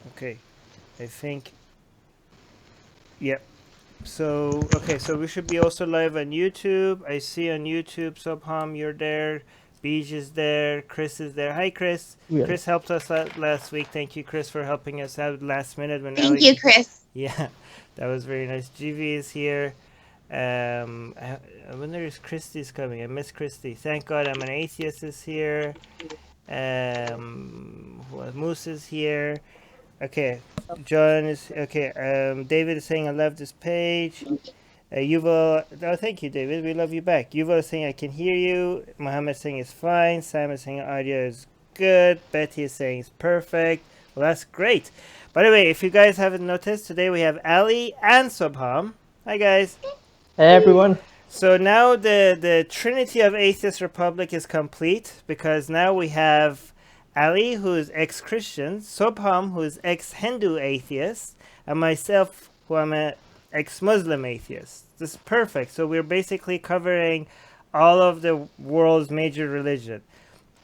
Okay, I think. Yep. So okay, so we should be also live on YouTube. I see on YouTube, Subham, you're there. Beej is there. Chris is there. Hi, Chris. Well, Chris helped us out last week. Thank you, Chris, for helping us out last minute when Thank Ali. you, Chris. Yeah, that was very nice. GV is here. I wonder if Christy's coming. I miss Christy. Thank God I'm an atheist is here. Moose is here. Okay, John is okay. David is saying I love this page. Yuval, oh, thank you, David. We love you back. Yuval is saying I can hear you. Mohammed is saying it's fine. Sam is saying audio is good. Betty is saying it's perfect. Well, that's great. By the way, if you guys haven't noticed, today we have Ali and Subham. Hi, guys. hey everyone. So now the Trinity of Atheist Republic is complete because now we have Ali, who is ex-Christian, Sobham, who is ex-Hindu atheist, and myself, who am an ex-Muslim atheist. This is perfect. So we're basically covering all of the world's major religion.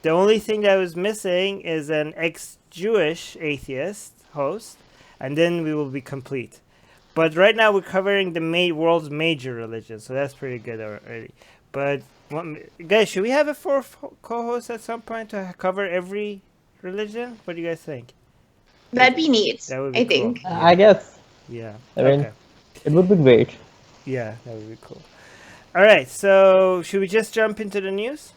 The only thing that was missing is an ex-Jewish atheist host, and then we will be complete. But right now we're covering the world's major religions, so that's pretty good already. But guys, should we have a fourth co-host at some point to cover every religion? What do you guys think? That'd be neat. That would be I cool. think. Yeah. I guess. Yeah. I mean, Okay. it would be great. Yeah, that would be cool. All right. So should we just jump into the news?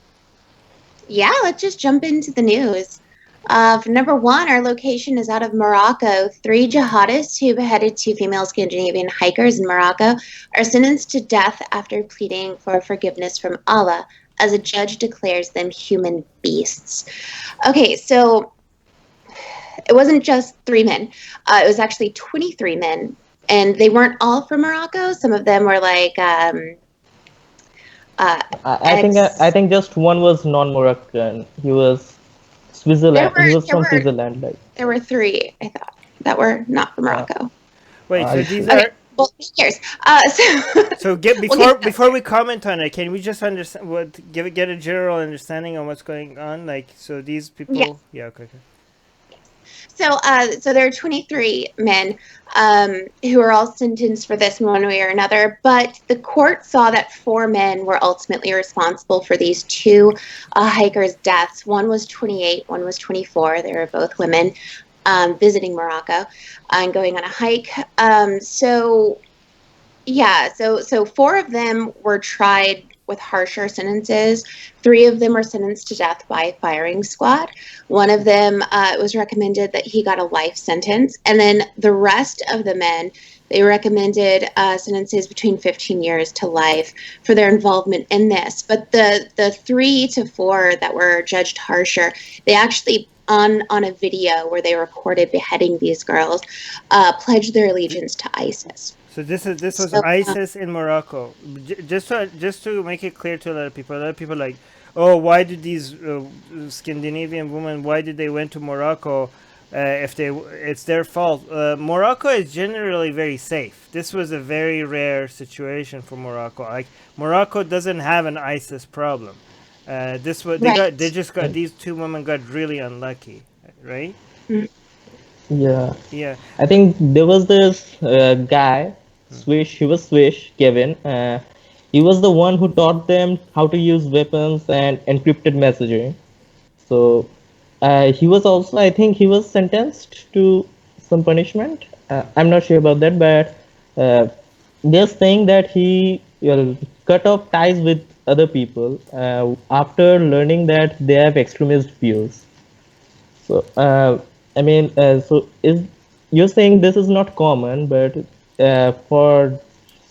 Yeah, let's just jump into the news. For number one, our location is out of Morocco. 3 jihadists who beheaded 2 female Scandinavian hikers in Morocco are sentenced to death after pleading for forgiveness from Allah, as a judge declares them human beasts. Okay, so it wasn't just 3 men. It was actually 23 men, and they weren't all from Morocco. Some of them were like I think just one was non-Moroccan. He was Switzerland. He was from Switzerland, like. There were 3, I thought, that were not from Morocco. Wait, so I these see. are. Okay, well, who cares? So before we comment on it, can we just understand get a general understanding on what's going on? Like, so these people. Yes. Yeah. Okay. So there are 23 men who are all sentenced for this in one way or another, but the court saw that 4 men were ultimately responsible for these 2 hikers' deaths. One was 28, one was 24. They were both women visiting Morocco and going on a hike. So 4 of them were tried with harsher sentences. 3 of them were sentenced to death by firing squad. One of them it was recommended that he got a life sentence, and then the rest of the men, they recommended sentences between 15 years to life for their involvement in this. But the 3 to 4 that were judged harsher, they actually on a video where they recorded beheading these girls, pledged their allegiance to ISIS. So this was ISIS in Morocco. Just to make it clear to a lot of people. A lot of people are like, oh, why did these Scandinavian women? Why did they went to Morocco? If it's their fault. Morocco is generally very safe. This was a very rare situation for Morocco. Like, Morocco doesn't have an ISIS problem. This was they just got these 2 women got really unlucky, right? Yeah. Yeah. I think there was this guy, Swish. He was Swish, Kevin. He was the one who taught them how to use weapons and encrypted messaging. So he was also, I think, he was sentenced to some punishment. I'm not sure about that, but they're saying that he cut off ties with other people after learning that they have extremist views. So I mean, so is you're saying this is not common, but for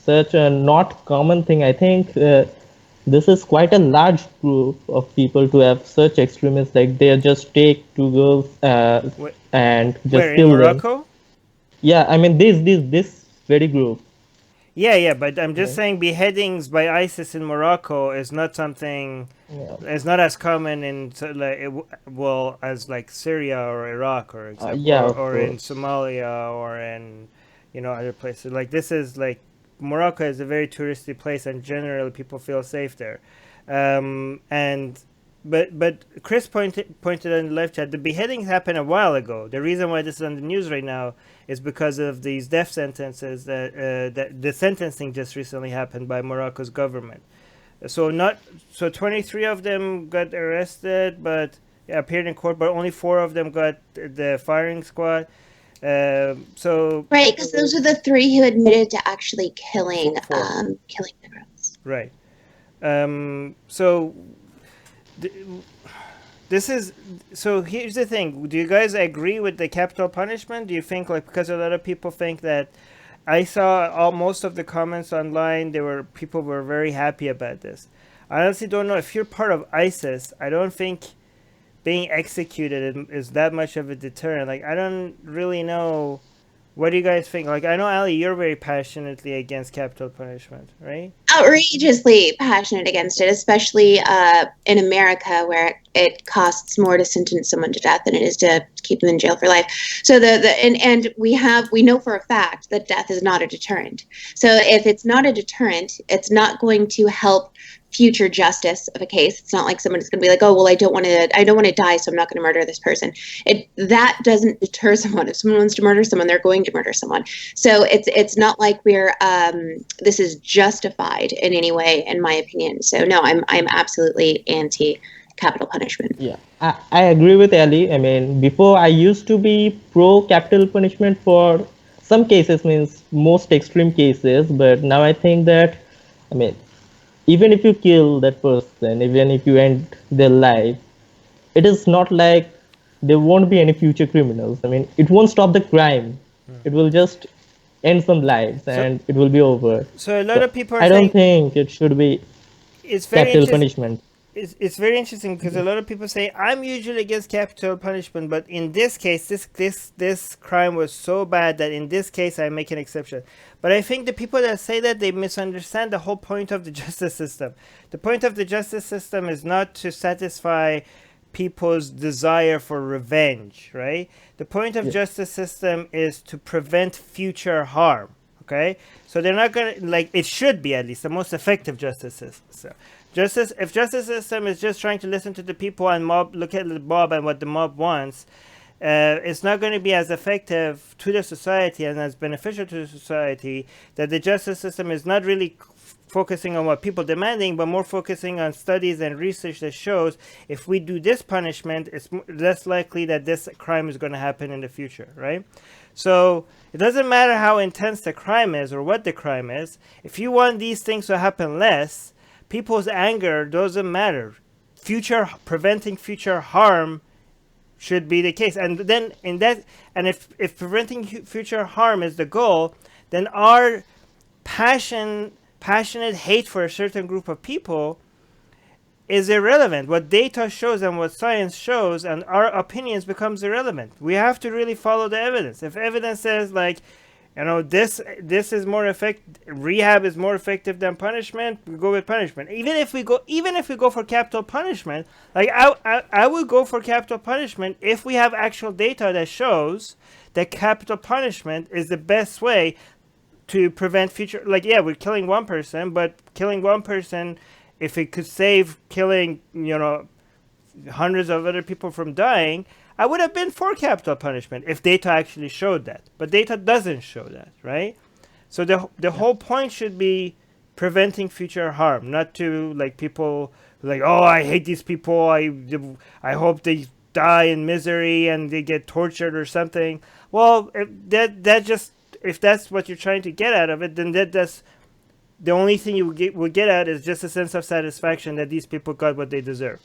such a not common thing, I think this is quite a large group of people to have such extremists. Like they just take 2 girls and just Where in kill them. Morocco? Yeah, I mean this very group. Yeah, but I'm just Yeah. saying beheadings by ISIS in Morocco is not something. Yeah. It's not as common in as like Syria or Iraq, or example, Yeah, of or in course. Somalia or in other places. Like, this is like Morocco is a very touristy place, and generally people feel safe there. And but Chris pointed in the live chat, the beheadings happened a while ago. The reason why this is on the news right now is because of these death sentences that the sentencing just recently happened by Morocco's government. So 23 of them got arrested, but appeared in court, but only 4 of them got the firing squad. So right, because those are the 3 who admitted to actually killing 4. Killing the girls. Right. So this is, so here's the thing. Do you guys agree with the capital punishment? Do you think, like, because a lot of people think that, I saw most of the comments online, people were very happy about this. I honestly don't know. If you're part of ISIS, I don't think being executed is that much of a deterrent. Like, I don't really know. What do you guys think? Like, I know, Ali, you're very passionately against capital punishment, right? Outrageously passionate against it, especially in America, where it costs more to sentence someone to death than it is to keep them in jail for life. So we know for a fact that death is not a deterrent. So if it's not a deterrent, it's not going to help future justice of a case. It's not like someone's going to be like, oh, well, I don't want to die, so I'm not going to murder this person. That doesn't deter someone. If someone wants to murder someone, they're going to murder someone. So it's not like this is justified in any way, in my opinion. So no, I'm absolutely anti capital punishment. Yeah, I agree with Ali. I mean, before I used to be pro capital punishment for some cases, means most extreme cases, but now I think that, I mean, even if you kill that person, even if you end their life, it is not like there won't be any future criminals. I mean, it won't stop the crime. It will just end some lives and it will be over. So a lot of people are I don't saying think it should be it's very capital interesting. punishment. It's very interesting because a lot of people say, I'm usually against capital punishment, but in this case, this crime was so bad that in this case I make an exception. But I think the people that say that, they misunderstand the whole point of the justice system. The point of the justice system is not to satisfy people's desire for revenge, right? The point of justice system is to prevent future harm. Okay, so they're not gonna, like, it should be at least the most effective justice system. If justice system is just trying to listen to the people and look at the mob and what the mob wants, it's not going to be as effective to the society and as beneficial to the society. That the justice system is not really focusing on what people demanding, but more focusing on studies and research that shows if we do this punishment, it's less likely that this crime is going to happen in the future, right? So it doesn't matter how intense the crime is or what the crime is. If you want these things to happen less, people's anger doesn't matter. Preventing future harm should be the case. And then if preventing future harm is the goal, then our passionate hate for a certain group of people is irrelevant. What data shows and what science shows and our opinions becomes irrelevant. We have to really follow the evidence. If evidence says, like, this is more effective, rehab is more effective than punishment, we go with punishment. Even if we go for capital punishment, like, I would go for capital punishment if we have actual data that shows that capital punishment is the best way to prevent future, like, yeah, we're killing one person, but killing one person, if it could save killing, hundreds of other people from dying, I would have been for capital punishment if data actually showed that. But data doesn't show that, right? So the whole point should be preventing future harm, not to, like, people like, oh, I hate these people, I hope they die in misery and they get tortured or something. Well, if that's what you're trying to get out of it, then that's the only thing you would get at is just a sense of satisfaction that these people got what they deserve.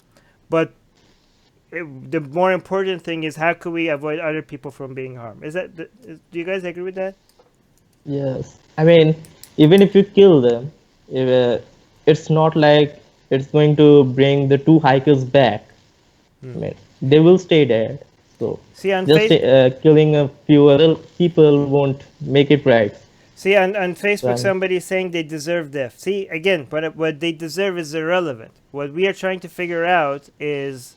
But the more important thing is, how can we avoid other people from being harmed? Do you guys agree with that? Yes. I mean, even if you kill them, it's not like it's going to bring the 2 hikers back. I mean, they will stay dead. So see, on killing a few other people won't make it right. See, on Facebook, somebody is saying they deserve death. See, again, what they deserve is irrelevant. What we are trying to figure out is,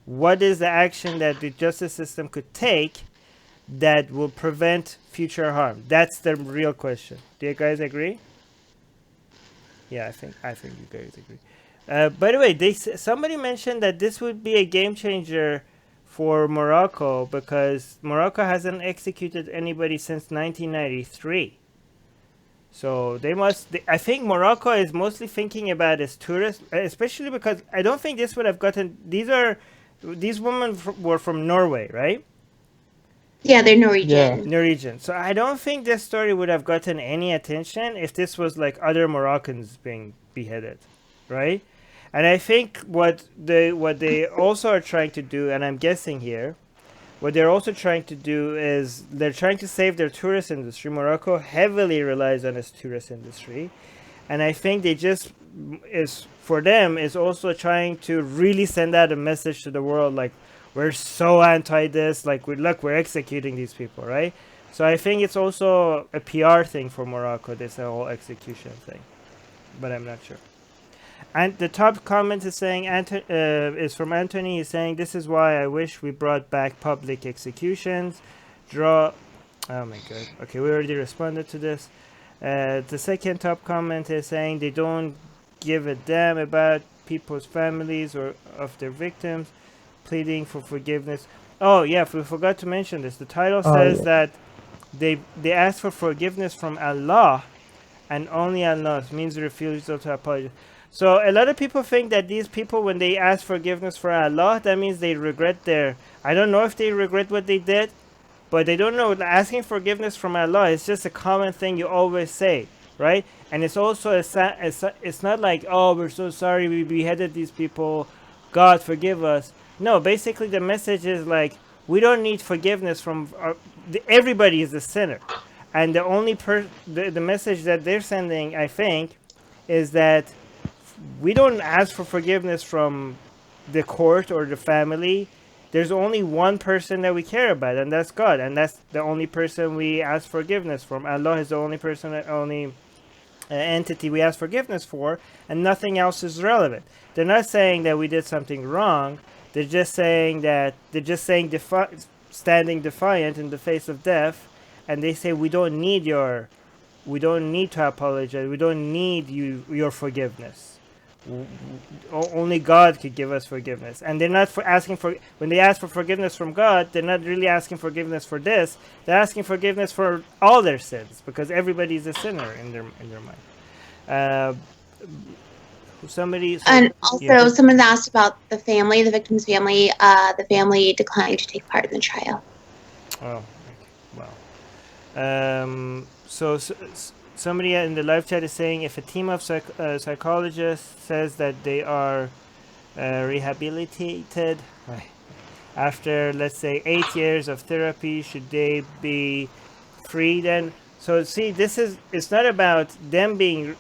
what is the action that the justice system could take that will prevent future harm? That's the real question. Do you guys agree? Yeah, I think you guys agree. By the way, somebody mentioned that this would be a game changer for Morocco because Morocco hasn't executed anybody since 1993. So they must. I think Morocco is mostly thinking about as tourists, especially because I don't think this would have gotten. These women were from Norway, right? Yeah, they're Yeah. Norwegian. Norwegian. So I don't think this story would have gotten any attention if this was like other Moroccans being beheaded, right? And I think what they also are trying to do, and I'm guessing here, what they're also trying to do is they're trying to save their tourist industry. Morocco heavily relies on its tourist industry, and I think they just is for them is also trying to really send out a message to the world like we're so anti this, like we're executing these people, right? So I think it's also a PR thing for Morocco, this whole execution thing, but I'm not sure. And the top comment is saying is from Anthony. He's saying this is why I wish we brought back public executions. Draw. Oh my god. Okay, we already responded to this. The second top comment is saying they don't give a damn about people's families or of their victims, pleading for forgiveness. Oh yeah, we forgot to mention this. The title Oh says yeah. that they ask for forgiveness from Allah, and only Allah means refusal to apologize. So a lot of people think that these people, when they ask forgiveness for Allah, that means they regret their. I don't know if they regret what they did, but they don't know. Asking forgiveness from Allah is just a common thing you always say, right? And it's also it's not like, oh, we're so sorry we beheaded these people, God forgive us. No, basically the message is like we don't need forgiveness from everybody is a sinner, and the only the message that they're sending, I think, is that we don't ask for forgiveness from the court or the family. There's only one person that we care about, and that's God, and that's the only person we ask forgiveness from. Allah is the only person, only entity we ask forgiveness for, and nothing else is relevant. They're not saying that we did something wrong. Standing defiant in the face of death, and they say we don't need to apologize. We don't need your forgiveness. Only God could give us forgiveness, and they're not for asking for. When they ask for forgiveness from God, they're not really asking forgiveness for this. They're asking forgiveness for all their sins because everybody's a sinner in their mind. Uh, somebody, so And yeah. also, someone asked about the family, the victim's family. The family declined to take part in the trial. Oh, okay. Wow. Somebody in the live chat is saying if a team of psychologists says that they are rehabilitated after, let's say, 8 years of therapy, should they be free then? So see, it's not about them being,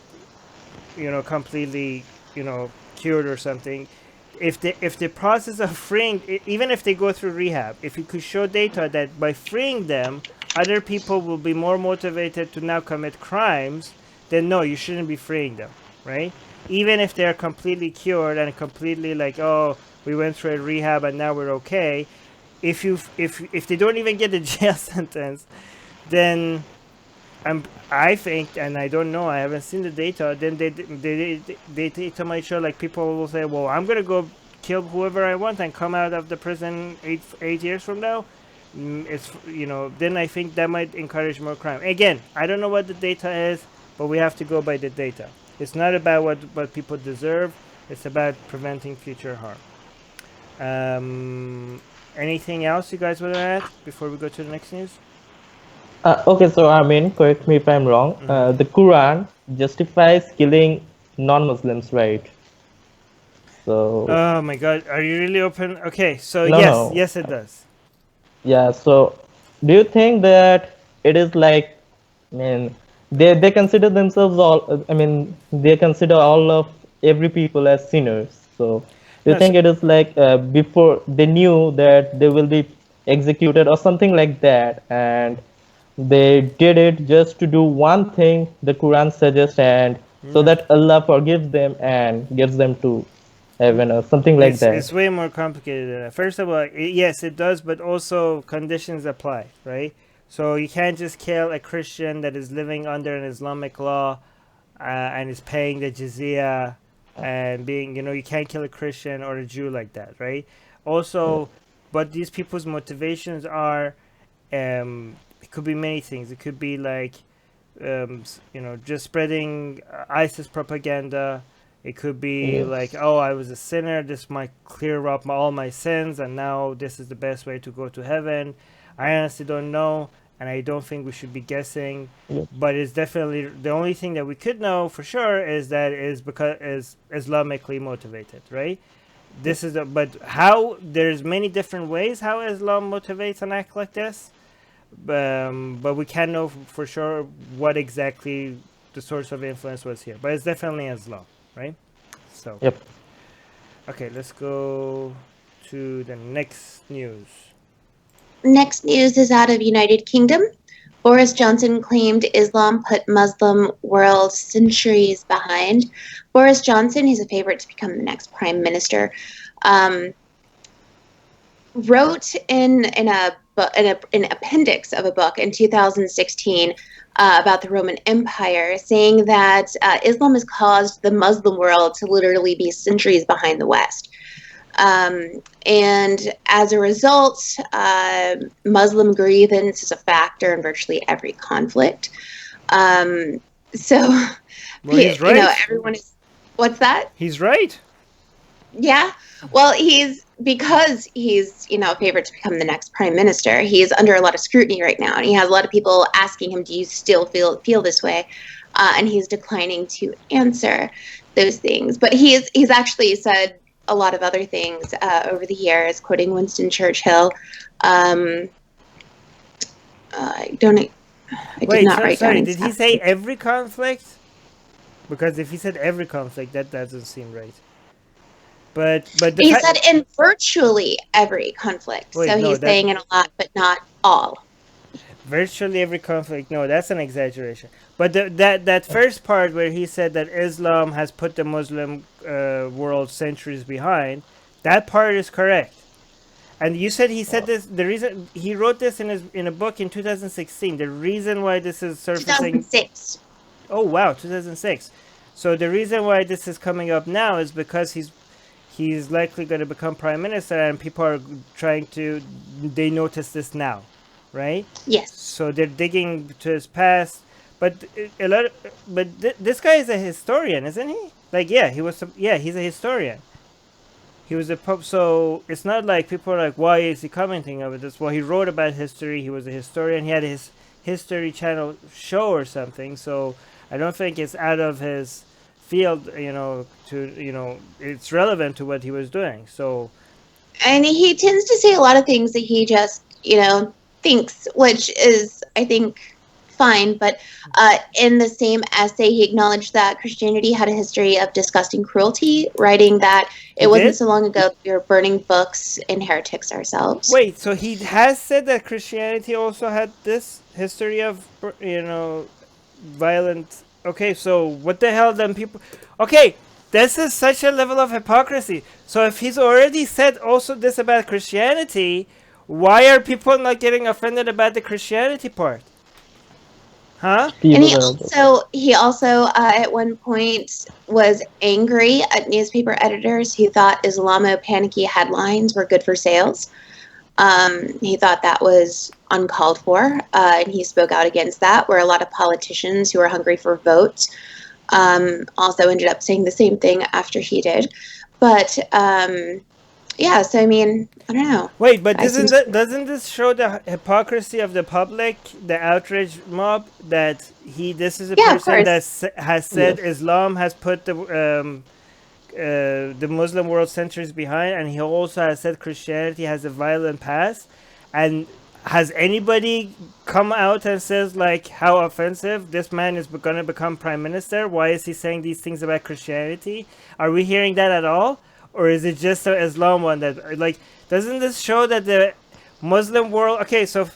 completely, cured or something. If the process of freeing, even if they go through rehab, if you could show data that by freeing them, other people will be more motivated to now commit crimes, then no, you shouldn't be freeing them, right? Even if they're completely cured and completely like, oh, we went through a rehab and now we're okay. If they don't even get a jail sentence, then I think, and I don't know, I haven't seen the data. Then they data might show like people will say, well, I'm gonna go kill whoever I want and come out of the prison 8 years from now. It's then I think that might encourage more crime. Again, I don't know what the data is, but we have to go by the data. It's not about what people deserve. It's about preventing future harm. Anything else you guys want to add before we go to the next news? Okay, so I mean, correct me if I'm wrong. The Quran justifies killing non-Muslims, right? So Oh my God, are you really open? Okay, so no, yes, no. yes, it does. Yeah. So do you think that it is like, I mean, they consider themselves all. I mean, they consider all of every people as sinners. So do you No, so, think it is like before they knew that they will be executed or something like that, and they did it just to do one thing the Quran suggests, and so no. that Allah forgives them and gives them to heaven or something like It's that. way more complicated than that. First of all, yes, it does, but also conditions apply, right? So you can't just kill a Christian that is living under an Islamic law and is paying the jizya and being, you can't kill a Christian or a Jew like that, right? Also, but these people's motivations are, it could be many things. It could be like, just spreading ISIS propaganda. It could be like, Yes. oh, I was a sinner. This might clear up all my sins, and now this is the best way to go to heaven. I honestly don't know, and I don't think we should be guessing. Yes. But it's definitely the only thing that we could know for sure is that it is because is Islamically motivated, right? This is but how there's many different ways how Islam motivates an act like this, but we can't know for sure what exactly the source of influence was here. But it's definitely Islam, right? So Yep. okay, let's go to the next news. Next news is out of United Kingdom. Boris Johnson claimed Islam put Muslim world centuries behind. Boris Johnson, he's a favorite to become the next prime minister, wrote in an appendix of a book in 2016 about the Roman Empire, saying that Islam has caused the Muslim world to literally be centuries behind the West. And as a result, Muslim grievance is a factor in virtually every conflict. So, Well, he's right. everyone is. What's that? He's right. Yeah. Well, because he's a favorite to become the next prime minister. He's under a lot of scrutiny right now, and he has a lot of people asking him, "Do you still feel this way?" And he's declining to answer those things. But he's actually said a lot of other things over the years, quoting Winston Churchill. I did not write down. Sorry, did he say every conflict? Because if he said every conflict, that doesn't seem right. But he said in virtually every conflict. Wait, so no, he's saying in a lot, but not all. Virtually every conflict. No, that's an exaggeration. But that first part where he said that Islam has put the Muslim world centuries behind, that part is correct. And you said he said this. The reason he wrote this in a book in 2016. The reason why this is surfacing. 2006. Oh wow, 2006. So the reason why this is coming up now is because he's likely going to become prime minister, and people are they notice this now, right? Yes. So they're digging to his past, but this guy is a historian, isn't he? Like, he's a historian. He was a pope, so it's not like people are like, why is he commenting over this? Well, he wrote about history. He was a historian. He had his History Channel show or something. So I don't think it's out of his field, it's relevant to what he was doing. So, and he tends to say a lot of things that he just, thinks, which is, I think, fine. But in the same essay, he acknowledged that Christianity had a history of disgusting cruelty, writing that it wasn't so long ago that we were burning books and heretics ourselves. Wait, so he has said that Christianity also had this history of, violent. Okay, so what the hell then people... Okay, this is such a level of hypocrisy. So if he's already said also this about Christianity, why are people not getting offended about the Christianity part? Huh? And he also at one point was angry at newspaper editors who thought Islamo-panicky headlines were good for sales. He thought that was uncalled for, and he spoke out against that, where a lot of politicians who are hungry for votes also ended up saying the same thing after he did. But so I mean, I don't know. Wait, but doesn't this show the hypocrisy of the public, the outrage mob, that this is a person that has said Islam has put the Muslim world centuries behind, and he also has said Christianity has a violent past? And has anybody come out and says, like, how offensive, this man is going to become prime minister? Why is he saying these things about Christianity? Are we hearing that at all? Or is it just the Islam one that, like, doesn't this show that the Muslim world... Okay, so,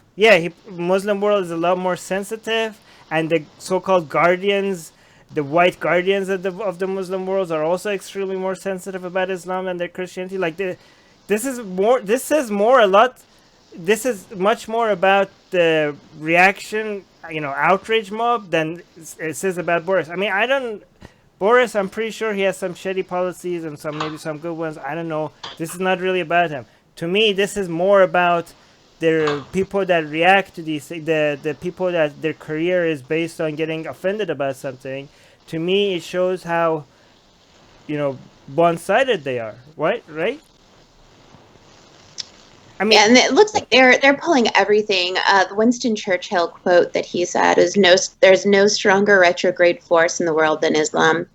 Muslim world is a lot more sensitive, and the so-called guardians... The white guardians of the Muslim world are also extremely more sensitive about Islam than their Christianity. Like, this is much more about the reaction, outrage mob than it says about Boris. I mean, Boris, I'm pretty sure he has some shitty policies and maybe some good ones. I don't know. This is not really about him. To me, this is more about the people that react to these, the people that their career is based on getting offended about something. To me, it shows how, one-sided they are. Right? I mean, Yeah, and it looks like they're pulling everything. The Winston Churchill quote that he said is there's no stronger retrograde force in the world than Islam.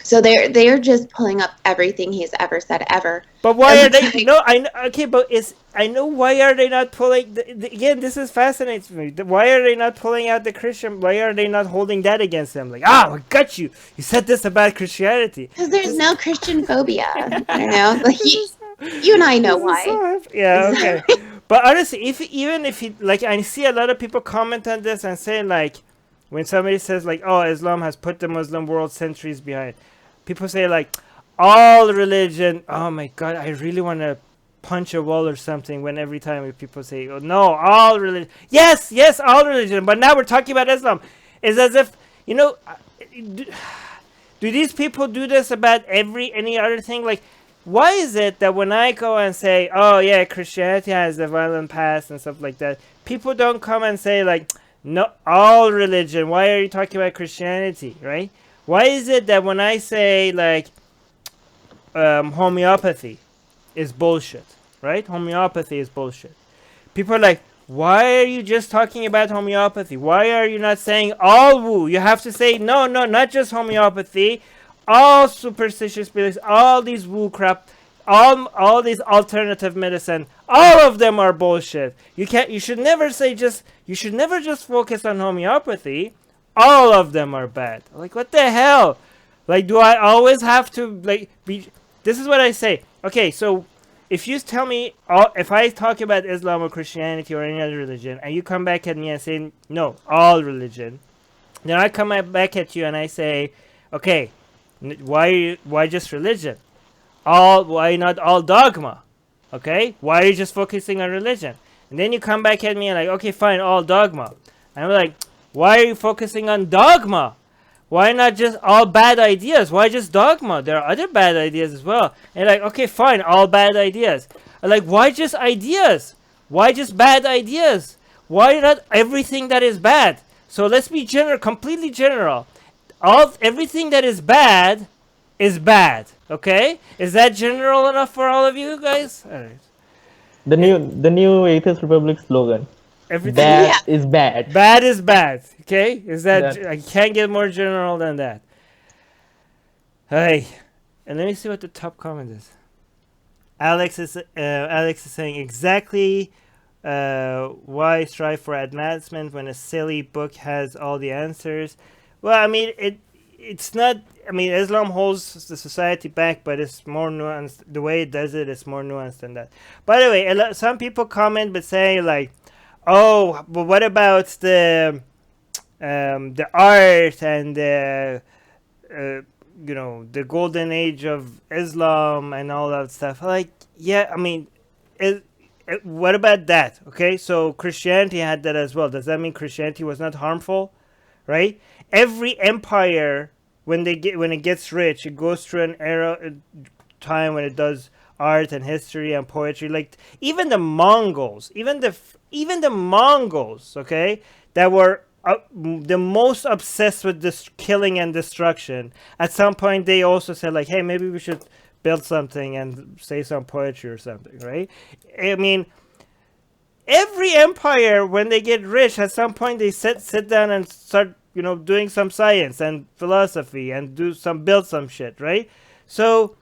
So they're just pulling up everything he's ever said ever. But why are they? No, I know why are they not pulling? Again, this is fascinating to me. Why are they not pulling out the Christian? Why are they not holding that against them? Like, I got you. You said this about Christianity. Because there's no Christian phobia. You know, like you and I know why. Yeah, okay. But honestly, even if he I see a lot of people comment on this and say like, when somebody says like, oh, Islam has put the Muslim world centuries behind, people say like, all religion. Oh my God, I really want to punch a wall or something when every time people say, oh, no, all religion. Yes, all religion. But now we're talking about Islam. It's as if, do these people do this about any other thing? Like, why is it that when I go and say, oh yeah, Christianity has a violent past and stuff like that, people don't come and say like, no, all religion. Why are you talking about Christianity, right? Why is it that when I say like homeopathy is bullshit, right? Homeopathy is bullshit. People are like, why are you just talking about homeopathy? Why are you not saying all woo? You have to say no, not just homeopathy, all superstitious beliefs, all these woo crap, all these alternative medicine, all of them are bullshit. You should never just focus on homeopathy. All of them are bad. Like, what the hell? Like, do I always have to be? This is what I say. Okay, so if you tell me, if I talk about Islam or Christianity or any other religion, and you come back at me and say no, all religion, then I come back at you and I say, okay, why just religion? Why not all dogma? Okay, why are you just focusing on religion? And then you come back at me and like, okay, fine, all dogma. And I'm like, why are you focusing on dogma? Why not just all bad ideas? Why just dogma? There are other bad ideas as well. And like, okay, fine, all bad ideas. I'm like, why just ideas? Why just bad ideas? Why not everything that is bad? So let's be general, completely general. Everything that is bad is bad. Okay? Is that general enough for all of you guys? All right. The new Atheist Republic slogan. Everything Bad is bad. Bad is bad. Okay? I can't get more general than that. Hey. And let me see what the top comment is. Alex is saying exactly why strive for advancement when a silly book has all the answers. Well, I mean, it's not. I mean, Islam holds the society back, but it's more nuanced. The way it does it is more nuanced than that. By the way, some people comment but say like, oh, but what about the art and the golden age of Islam and all that stuff? Like, yeah, I mean, what about that? Okay, so Christianity had that as well. Does that mean Christianity was not harmful? Right? Every empire, when it gets rich, it goes through a time when it does art and history and poetry. Like even the Mongols, okay, that were the most obsessed with this killing and destruction. At some point, they also said like, hey, maybe we should build something and say some poetry or something, right? I mean, every empire, when they get rich, at some point they sit down and start, doing some science and philosophy and build some shit, right? So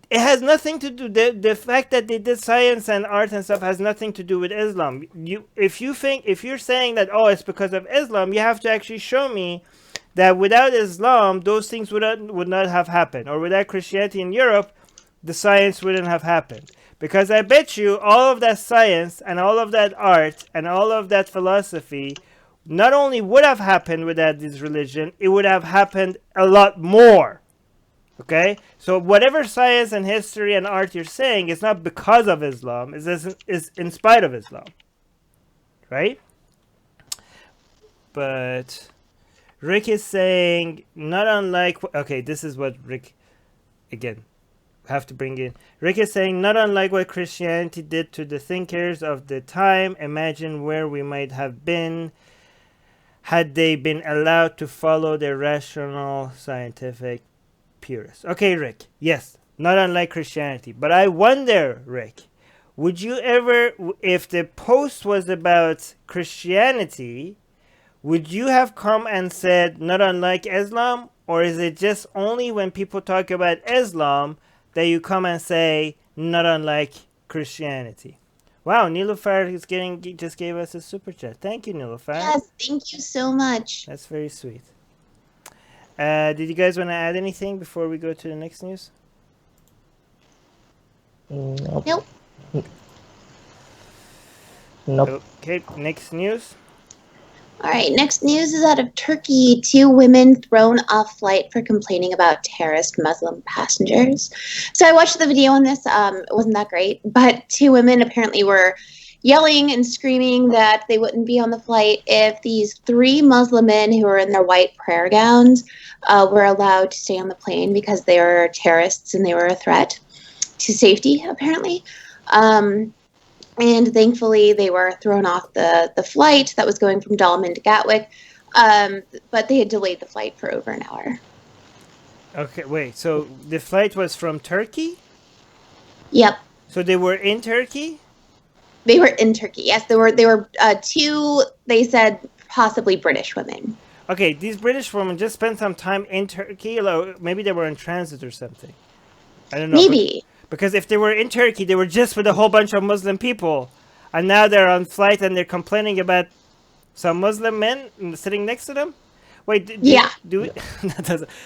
it has nothing to do. The fact that they did science and art and stuff has nothing to do with Islam. If you're saying that, oh, it's because of Islam, you have to actually show me that without Islam, those things would not have happened, or without Christianity in Europe, the science wouldn't have happened. Because I bet you all of that science and all of that art and all of that philosophy not only would have happened without this religion, it would have happened a lot more. Okay? So whatever science and history and art you're saying is not because of Islam, is in spite of Islam. Right? But Rick is saying, not unlike... Okay, this is what Rick... Again, have to bring in. Rick is saying, not unlike what Christianity did to the thinkers of the time, imagine where we might have been had they been allowed to follow their rational, scientific purists. Okay, Rick. Yes, not unlike Christianity. But I wonder, Rick, would you ever, if the post was about Christianity, would you have come and said, not unlike Islam? Or is it just only when people talk about Islam that you come and say, not unlike Christianity? Wow, Nilufar is just gave us a super chat. Thank you, Nilufar. Yes, thank you so much. That's very sweet. Did you guys want to add anything before we go to the next news? Nope. Okay, next news. All right, next news is out of Turkey. 2 women thrown off flight for complaining about terrorist Muslim passengers. So I watched the video on this. It wasn't that great, but 2 women apparently were yelling and screaming that they wouldn't be on the flight if these 3 Muslim men who were in their white prayer gowns were allowed to stay on the plane because they were terrorists and they were a threat to safety, apparently. And thankfully, they were thrown off the flight that was going from Dalman to Gatwick, but they had delayed the flight for over an hour. Okay, wait. So the flight was from Turkey? Yep. So they were in Turkey? They were in Turkey. Yes, they were 2. They said possibly British women. Okay, these British women just spent some time in Turkey. Like, maybe they were in transit or something. I don't know. Maybe. Because if they were in Turkey, they were just with a whole bunch of Muslim people. And now they're on flight and they're complaining about some Muslim men sitting next to them? Wait,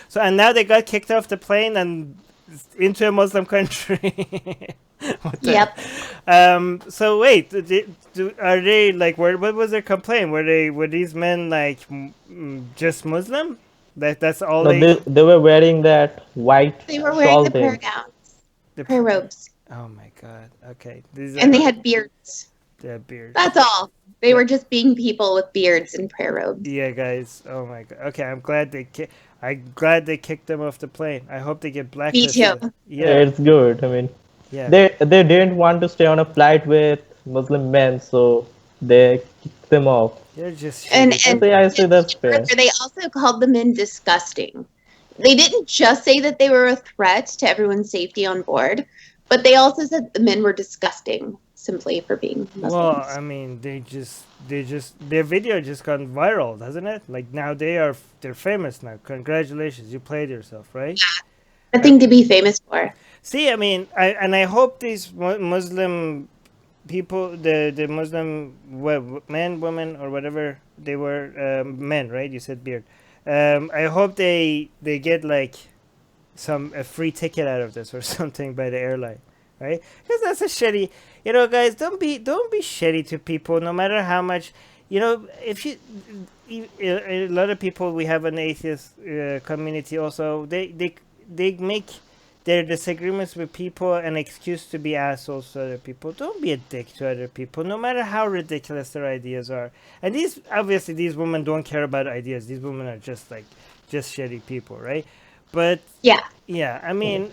so, and now they got kicked off the plane and into a Muslim country. Yep. So wait, are they like, what was their complaint? Were these men like just Muslim? That's all they were wearing that white They were wearing the prayer thing. gowns. Prayer robes. Oh my god. Okay. And they had beards. They had beards. That's all. They were just being people with beards and prayer robes. Yeah, guys. Oh my god. Okay, I'm glad they kicked them off the plane. I hope they get blacklisted. Me too. Yeah, It's good. I mean, yeah. they didn't want to stay on a flight with Muslim men, so they kicked them off. They're just And I say that's fair. they also called the men disgusting. They didn't just say that they were a threat to everyone's safety on board, but they also said the men were disgusting simply for being Muslims. Well, I mean, their video just gone viral, hasn't it? Like now they're famous now. Congratulations, you played yourself, right? Yeah, nothing to be famous for. See, I mean, I hope these Muslim people, the Muslim men, women, or whatever they were, men, right? You said beard. I hope they get like a free ticket out of this or something by the airline, right? Because that's a shitty. Guys, don't be shitty to people, no matter how much. If a lot of people we have an atheist community also, they make their disagreements with people an excuse to be assholes to other people. Don't be a dick to other people, no matter how ridiculous their ideas are. And these women don't care about ideas. These women are just shitty people, right? But yeah. I mean,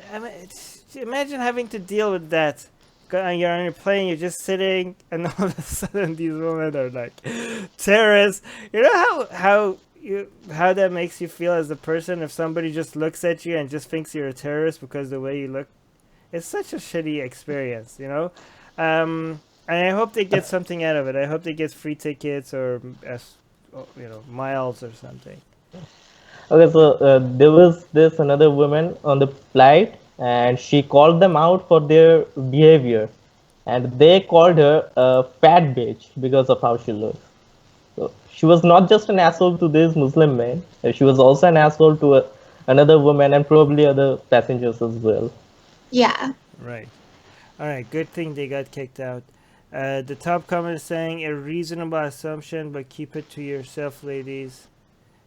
imagine having to deal with that. You're on your plane, you're just sitting, and all of a sudden these women are like terrorists. You know how that makes you feel as a person if somebody just looks at you and just thinks you're a terrorist because of the way you look. It's such a shitty experience, and I hope they get something out of it. I hope they get free tickets or miles or something. Okay, so there was this another woman on the flight, and she called them out for their behavior, and they called her a fat bitch because of how she looks. So she was not just an asshole to these Muslim men, she was also an asshole to another woman and probably other passengers as well. Yeah. Right. All right. Good thing they got kicked out. The top comment is saying a reasonable assumption, but keep it to yourself, ladies.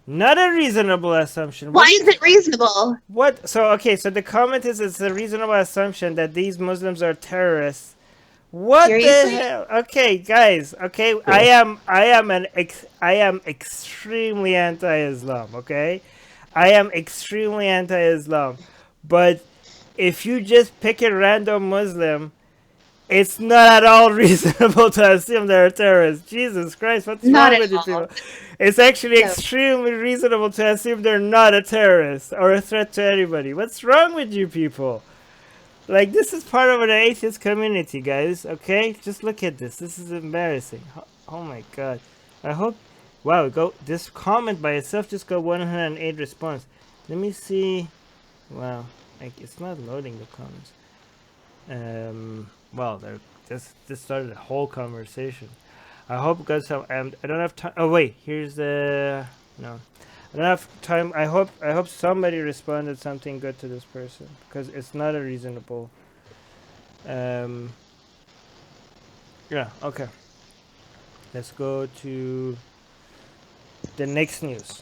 Not a reasonable assumption. Why is it reasonable? What? So the comment is it's a reasonable assumption that these Muslims are terrorists, What Seriously? the hell? Okay, guys. Okay, I am extremely anti-Islam. Okay, I am extremely anti-Islam. But if you just pick a random Muslim, it's not at all reasonable to assume they're terrorists. Jesus Christ, what's Not wrong at with you all. people? It's actually So, extremely reasonable to assume they're not a terrorist or a threat to anybody. What's wrong with you people? Like, this is part of an atheist community, guys, okay? Just look at this. This is embarrassing. Oh my god. I hope... Wow, this comment by itself just got 108 response. Let me see... Wow. Like, it's not loading the comments. Well, this started a whole conversation. I hope you guys have... I don't have time... Oh, wait. Here's the... No. I don't have time. I hope somebody responded something good to this person, because it's not a reasonable... Yeah, okay. Let's go to the next news.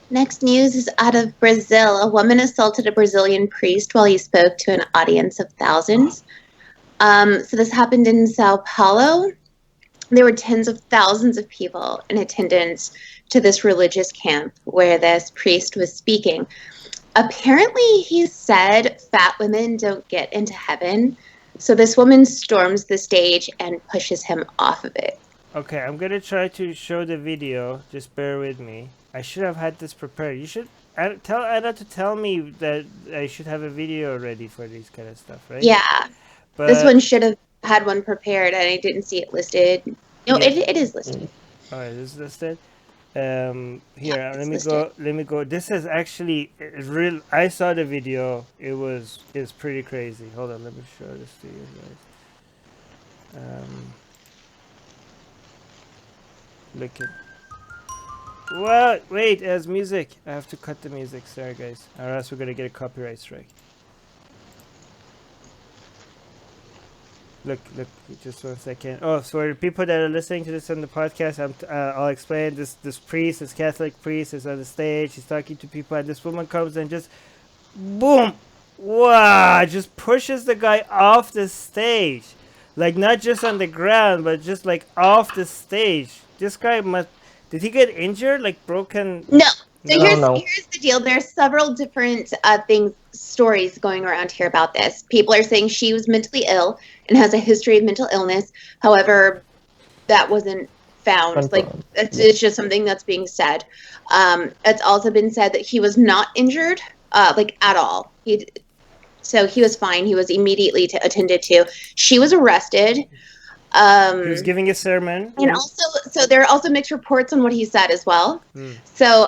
next news is out of Brazil. A woman assaulted a Brazilian priest while he spoke to an audience of thousands. So this happened in Sao Paulo. There were tens of thousands of people in attendance to this religious camp where this priest was speaking. Apparently, he said fat women don't get into heaven. So this woman storms the stage and pushes him off of it. Okay, I'm gonna try to show the video. Just bear with me. I should have had this prepared. You should tell Anna to tell me that I should have a video ready for these kind of stuff, right? Yeah, But this one should have had one prepared, and I didn't see it listed. No, Yeah. it is listed. all right, this is listed. Here, it's let me go. This is actually real. I saw the video. It's pretty crazy. Hold on, let me show this to you guys. Look at. What? Wait, it has music. I have to cut the music. Sorry, guys, or else we're gonna get a copyright strike. Look, just 1 second. Oh, so for people that are listening to this on the podcast, I'll explain. This priest, this Catholic priest, is on the stage. He's talking to people, and this woman comes and just, boom, wow, just pushes the guy off the stage, like not just on the ground, but just like off the stage. This guy did he get injured? Like broken? No. So No. here's the deal. There's several different stories going around here about this. People are saying she was mentally ill and has a history of mental illness. However, that wasn't found. Confirmed. Like it's just something that's being said. It's also been said that he was not injured, like at all. So he was fine. He was immediately attended to. She was arrested. He was giving a sermon. And also, so there are also mixed reports on what he said as well. Mm. So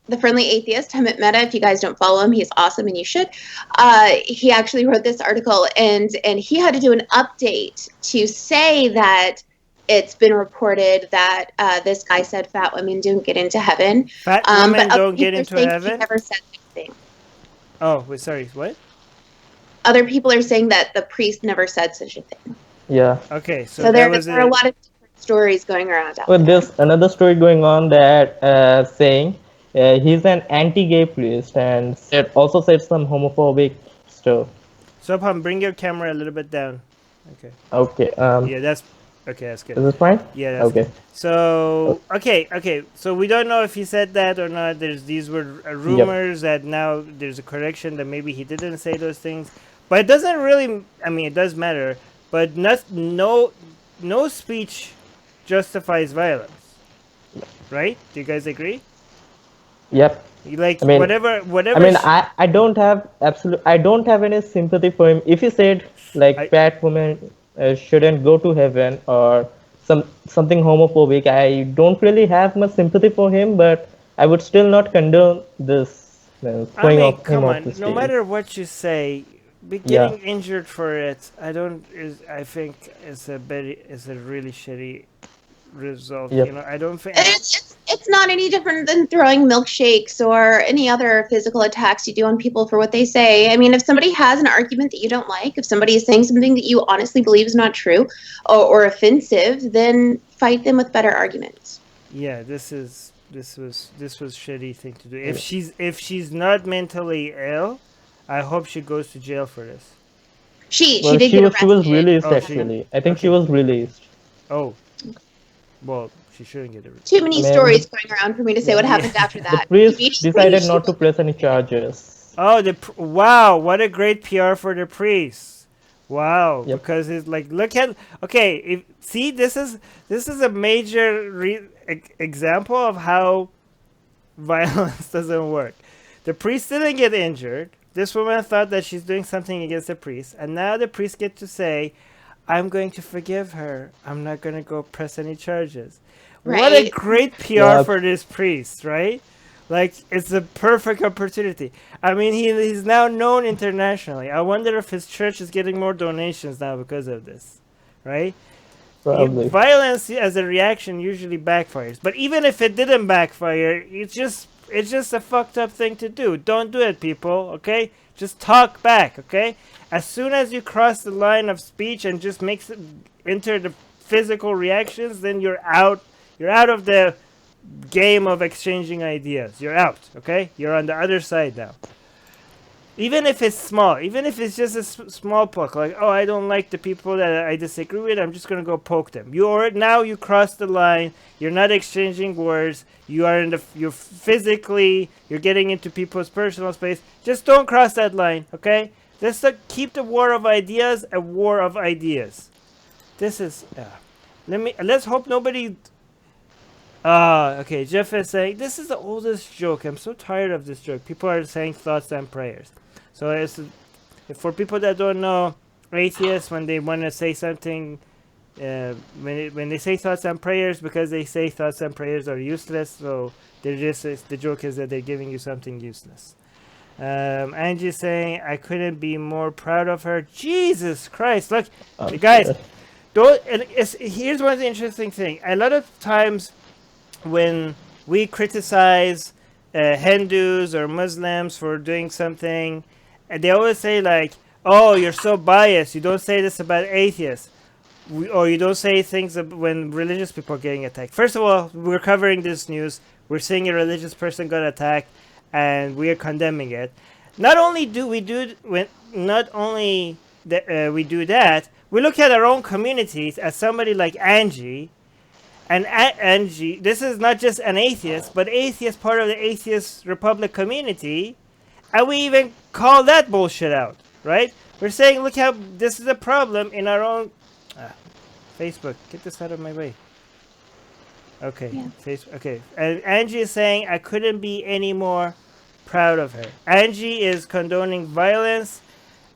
the Friendly Atheist, Hemant Mehta, if you guys don't follow him, he's awesome and you should. He actually wrote this article, and he had to do an update to say that it's been reported that this guy said fat women don't get into heaven. Fat women but don't get into heaven? He never said anything. Oh, wait, sorry, what? Other people are saying that the priest never said such a thing. Yeah. Okay, so So there was are a lot of different stories going around out Well, there. there's another story going on that saying he's an anti-gay priest and also said some homophobic stuff. Sopham, bring your camera a little bit down. Okay. Okay. Yeah, that's good. Is this fine? Yeah, that's Okay. good. So okay. So we don't know if he said that or not. These were rumors that now there's a correction that maybe he didn't say those things, but it doesn't really. I mean, it does matter, but no speech justifies violence, right? Do you guys agree? Yep. Like I mean, whatever. I mean, I don't have any sympathy for him. If he said like fat women shouldn't go to heaven or something homophobic, I don't really have much sympathy for him. But I would still not condone this throwing off him off the stage. No matter what you say, getting injured for it, I think it's a really shitty result. Yep. You know, I don't think It's not any different than throwing milkshakes or any other physical attacks you do on people for what they say. I mean, if somebody has an argument that you don't like, if somebody is saying something that you honestly believe is not true or offensive, then fight them with better arguments. Yeah, this was shitty thing to do. If she's not mentally ill, I hope she goes to jail for this. She Well, did get she was arrested. released Oh, actually. I think she okay. was released. Oh, well, she shouldn't get it. Too I many mean, stories going around for me to say what happened after the that. priest Immediately, decided she not to was press any arrested. charges. Oh, wow! What a great PR for the priest. Wow, Yep. because it's like, look at, okay, see, this is a major example of how violence doesn't work. The priest didn't get injured. This woman thought that she's doing something against the priest, and now the priest get to say, "I'm going to forgive her. I'm not going to go press any charges." What a Right. great PR Yep. for this priest, right? Like, it's a perfect opportunity. I mean, he's now known internationally. I wonder if his church is getting more donations now because of this, right? Probably. Violence as a reaction usually backfires. But even if it didn't backfire, it's just a fucked up thing to do. Don't do it, people, okay? Just talk back, okay? As soon as you cross the line of speech and just enter the physical reactions, then you're out. You're out of the game of exchanging ideas. You're out, okay? You're on the other side now. Even if it's small, even if it's just a small poke, like, oh, I don't like the people that I disagree with, I'm just gonna go poke them. Now you cross the line. You're not exchanging words. You're physically, you're getting into people's personal space. Just don't cross that line, okay? Let's keep the war of ideas a war of ideas. This is, let's hope nobody. Okay, Jeff is saying, this is the oldest joke. I'm so tired of this joke. People are saying thoughts and prayers. So for people that don't know, atheists, when they want to say something, when they say thoughts and prayers, because they say thoughts and prayers are useless, so the joke is that they're giving you something useless. Angie's saying, I couldn't be more proud of her. Jesus Christ. Look, guys, here's one interesting thing. A lot of times when we criticize Hindus or Muslims for doing something, and they always say like, "Oh, you're so biased. You don't say this about atheists, or you don't say things when religious people are getting attacked." First of all, we're covering this news. We're seeing a religious person got attacked, and we are condemning it. Not only do we do not only that we do that, we look at our own communities as somebody like Angie. And Angie, this is not just an atheist, but atheist part of the atheist republic community, and we even call that bullshit out, right? We're saying, look how this is a problem in our own Facebook. Get this out of my way. Okay, Yeah. Facebook. Okay, and Angie is saying, I couldn't be any more proud of her. Angie is condoning violence,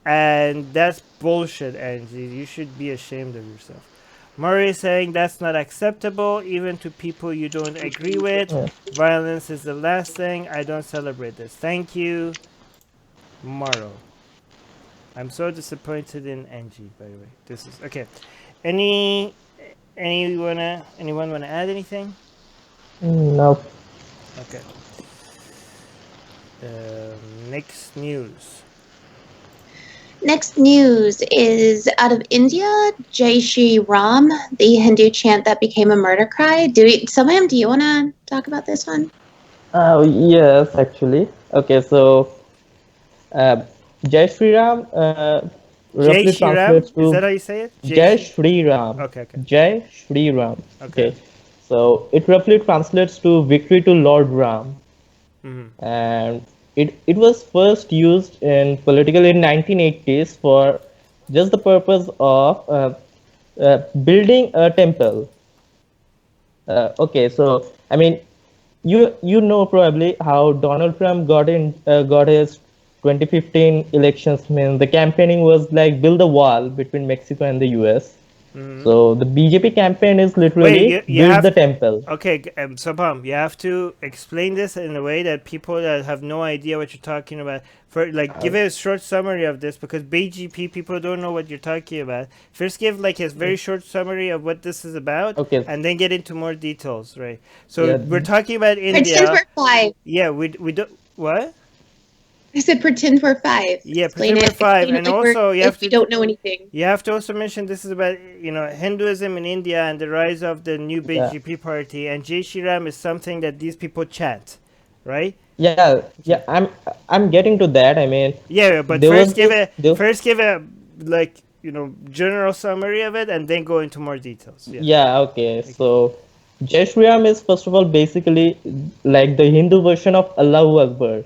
and that's bullshit, Angie. You should be ashamed of yourself. Murray is saying that's not acceptable, even to people you don't agree with. Yeah. Violence is the last thing. I don't celebrate this. Thank you, Morrow. I'm so disappointed in Angie, by the way. This is okay. Anyone wanna add anything? No. Okay. Next news. Next news is out of India. Jai Shri Ram, the Hindu chant that became a murder cry. Someone, do you want to talk about this one? Yes, actually. Okay, so Jai Shri Ram Jai roughly Shri Ram? translates Is to that how you say it? Jai Shri Ram. Okay. Jai Shri Ram. Okay. So it roughly translates to victory to Lord Ram. Mm-hmm. And it was first used in political in 1980s for just the purpose of building a temple. Okay, so I mean, you know probably how Donald Trump got his 2015 elections. I mean, the campaigning was like build a wall between Mexico and the US. Mm-hmm. So the BJP campaign is literally Wait, you build have the temple. Okay, Sabam, you have to explain this in a way that people that have no idea what you're talking about, give a short summary of this, because BGP people don't know what you're talking about. First, give like a very short summary of what this is about, Okay. and then get into more details, right? So Yeah. we're talking about Pretend India. we're five. Yeah, we do what? I said pretend we're five. Yeah, Explain pretend we're five, explain and like also you have we to don't know anything. You have to also mention this is about Hinduism in India and the rise of the new BJP party, and Jai Shri Ram is something that these people chant, right? Yeah. I'm getting to that. I mean, Yeah, but there first was give this. a like general summary of it, and then go into more details. Yeah. Yeah, okay. So, Jai Shri Ram is first of all basically like the Hindu version of Allahu Akbar.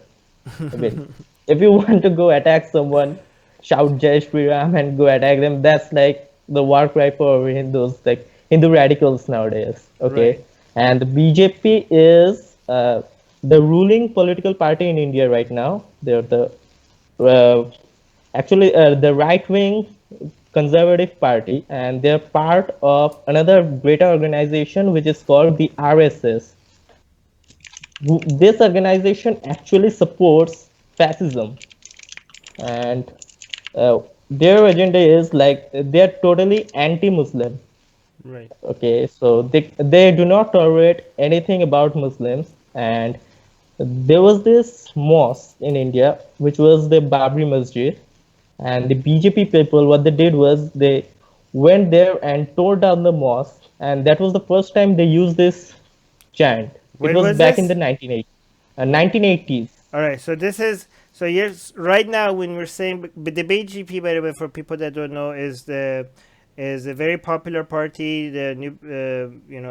I mean, if you want to go attack someone, shout Jai Shri Ram and go attack them. That's like the war cry for Hindus, like Hindu radicals nowadays. Okay, Right. and the BJP is the ruling political party in India right now. They're the uh, actually the right wing conservative party, and they're part of another greater organization which is called the RSS. This organization actually supports fascism, and their agenda is like they're totally anti-Muslim. Right. Okay, so they do not tolerate anything about Muslims, and there was this mosque in India which was the Babri Masjid, and the BJP people what they did was they went there and tore down the mosque, and that was the first time they used this chant. It When was was back in this? the 1980s. All right. So this is so yes. Right now, when we're saying, but the BGP, by the way, for people that don't know, is a very popular party. The new,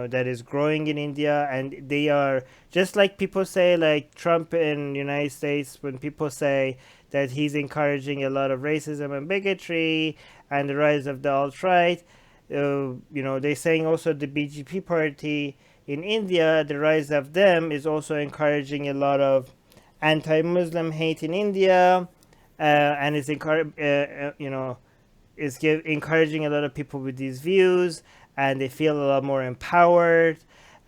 that is growing in India, and they are just like people say, like Trump in United States. When people say that he's encouraging a lot of racism and bigotry and the rise of the alt right, they're saying also the BGP party in India, the rise of them is also encouraging a lot of anti-Muslim hate in India, and encouraging a lot of people with these views, and they feel a lot more empowered,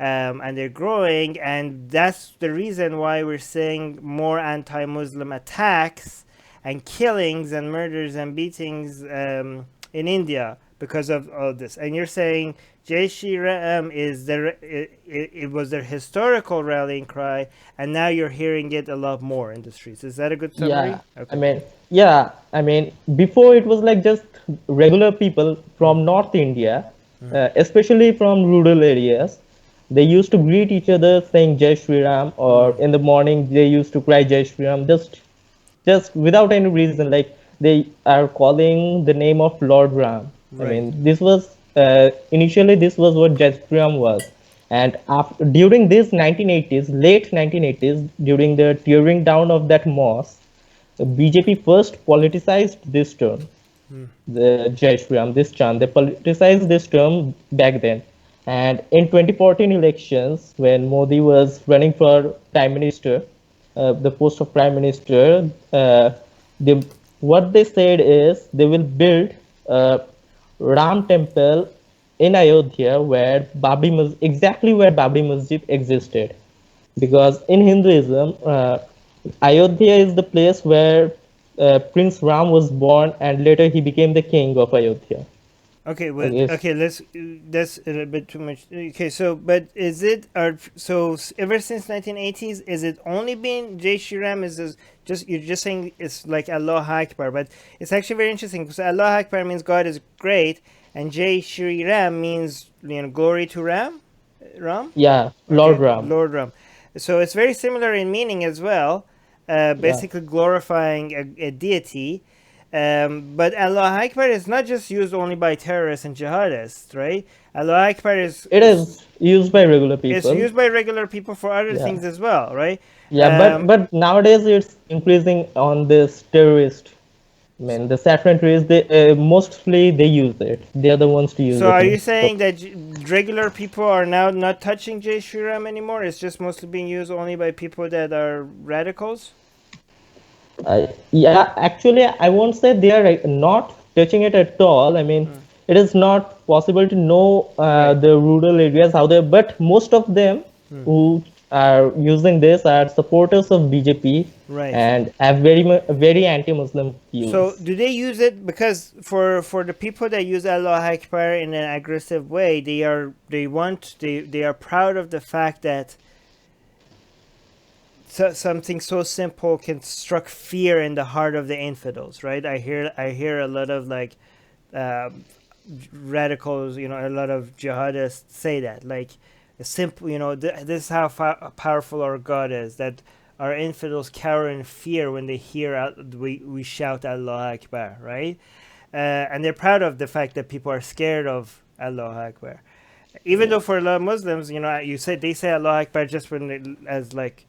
and they're growing, and that's the reason why we're seeing more anti-Muslim attacks and killings and murders and beatings in India because of all this. And you're saying Jai Shri Ram it was their historical rallying cry, and now you're hearing it a lot more in the streets. Is that a good summary? Yeah, Okay. I mean, before it was like just regular people from North India, especially from rural areas. They used to greet each other saying Jai Shri Ram, or in the morning they used to cry Jai Shri Ram, just without any reason. Like they are calling the name of Lord Ram. I Right. mean, this was initially this was what Jai Shri Ram was, and during this 1980s, late 1980s, during the tearing down of that mosque, the BJP first politicized this term, the Jai Shri Ram, this chant. They politicized this term back then. And in 2014 elections, when Modi was running for prime minister, the post of prime minister, they, what they said is they will build a Ram temple in Ayodhya, where exactly where Babri Masjid existed, because in Hinduism, Ayodhya is the place where Prince Ram was born, and later he became the king of Ayodhya. Okay, well, Okay. okay, that's a little bit too much. Okay, so but is it ever since 1980s, is it only been Jai Shri Ram? Is this just you're just saying it's like Allah Akbar, but it's actually very interesting because Allah Akbar means God is great, and Jai Shri Ram means glory to Ram. Yeah, Lord Okay, Ram. Lord Ram. So it's very similar in meaning as well, Yeah, basically glorifying a deity. But Allah Akbar is not just used only by terrorists and jihadists, right? Allah Akbar it is used by regular is people. used by regular people for other Yeah, things as well, right? yeah, but Um, but nowadays it's increasing on this terrorist. I mean, the saffron trees. They mostly they use it. They are the ones to use so it are you most of. saying that regular people are now not touching Jai Shri Ram anymore? It's just mostly being used only by people that are radicals? Yeah, actually, I won't say they are not touching it at all. I mean, it is not possible to know Right. the rural areas how they, but most of them who are using this are supporters of BJP Right. and have very anti-Muslim So views. do they use it because for the people that use Allah Akbar in an aggressive way, they are proud of the fact that something so simple can struck fear in the heart of the infidels, right? I hear a lot of like um radicals, a lot of jihadists say that, like, a simple, this is how powerful our God is, that our infidels cower in fear when they hear we shout Allah Akbar, right? and they're proud of the fact that people are scared of Allah Akbar. Even though for a lot of Muslims, they say Allah Akbar just when as like,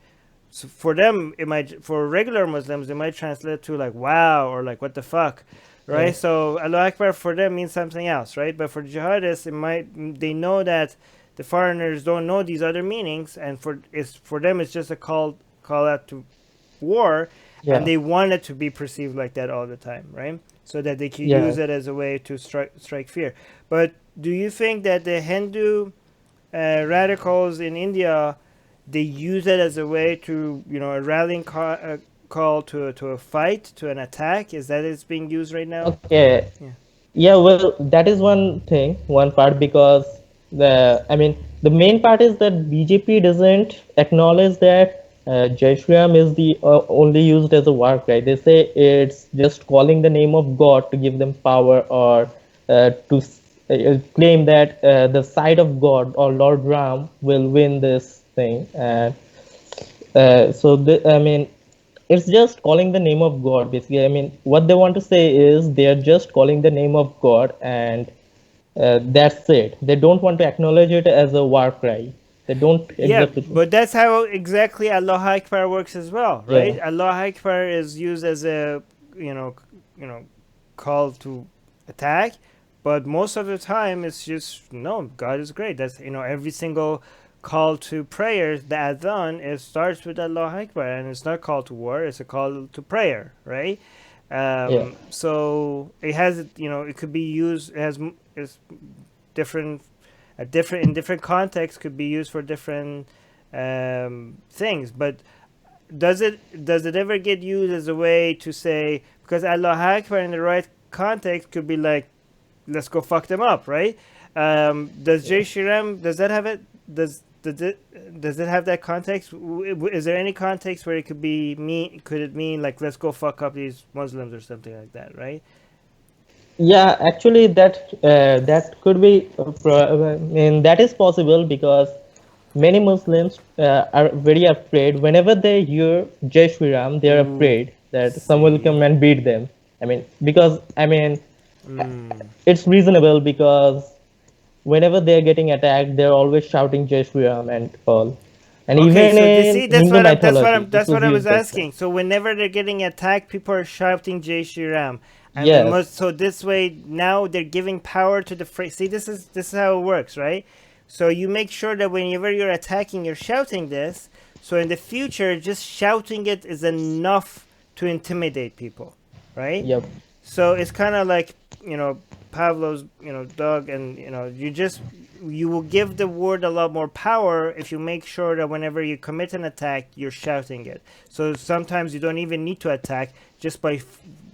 so for them it might, for regular Muslims it might translate to like wow or like what the fuck, right? Yeah. So Allah Akbar for them means something else, right? But for jihadists, they know that the foreigners don't know these other meanings, and for them it's just a call out to war, and Yeah. they want it to be perceived like that all the time, right? So that they can Yeah. use it as a way to strike fear. But do you think that the Hindu radicals in India, they use it as a way to, a rallying call to a fight, to an attack? Is that it's being used right now? Okay. Yeah. Yeah, well, that is one thing, one part, because the main part is that BJP doesn't acknowledge that Jai Shri Ram is the only used as a war cry. They say it's just calling the name of God to give them power, or claim that the side of God or Lord Ram will win this thing. And it's just calling the name of God, basically. I mean, what they want to say is they are just calling the name of God, and that's it. They don't want to acknowledge it as a war cry. They don't Yeah, accept it. but that's how exactly Allah Akbar works as well, Yeah, right? Allah Akbar is used as a, you know, call to attack, but most of the time it's just no. God is great. That's every single call to prayer, the adhan, it starts with Allah Akbar, and it's not call to war. It's a call to prayer, right? yeah, So it has, it could be used. It's different, in different contexts could be used for different things. But does it ever get used as a way to say, because Allah Akbar in the right context could be like, let's go fuck them up, right? Does Jai Shri Ram, does that have it? Does it have that context? Is there any context where it could be could it mean like, let's go fuck up these Muslims or something like that, right? yeah. Actually, that could be. I mean, that is possible because many Muslims are very afraid. Whenever they hear Jai Shri Ram, they are Ooh, afraid that some will see. come and beat them. I mean, because Mm. it's reasonable, because whenever they're getting attacked, they're always shouting Jai Shri Ram and all. And Okay, even so in see, Hindu mythology, this that's was what I was used as that. asking. So whenever they're getting attacked, people are shouting Jai Shri Ram, and Yes, so this way now they're giving power to the phrase. See, this is how it works, right? So you make sure that whenever you're attacking, you're shouting this. So in the future, just shouting it is enough to intimidate people, right? yep, So it's kind of like, Pavlov's, dog, and you will give the word a lot more power if you make sure that whenever you commit an attack, you're shouting it. So sometimes you don't even need to attack, just by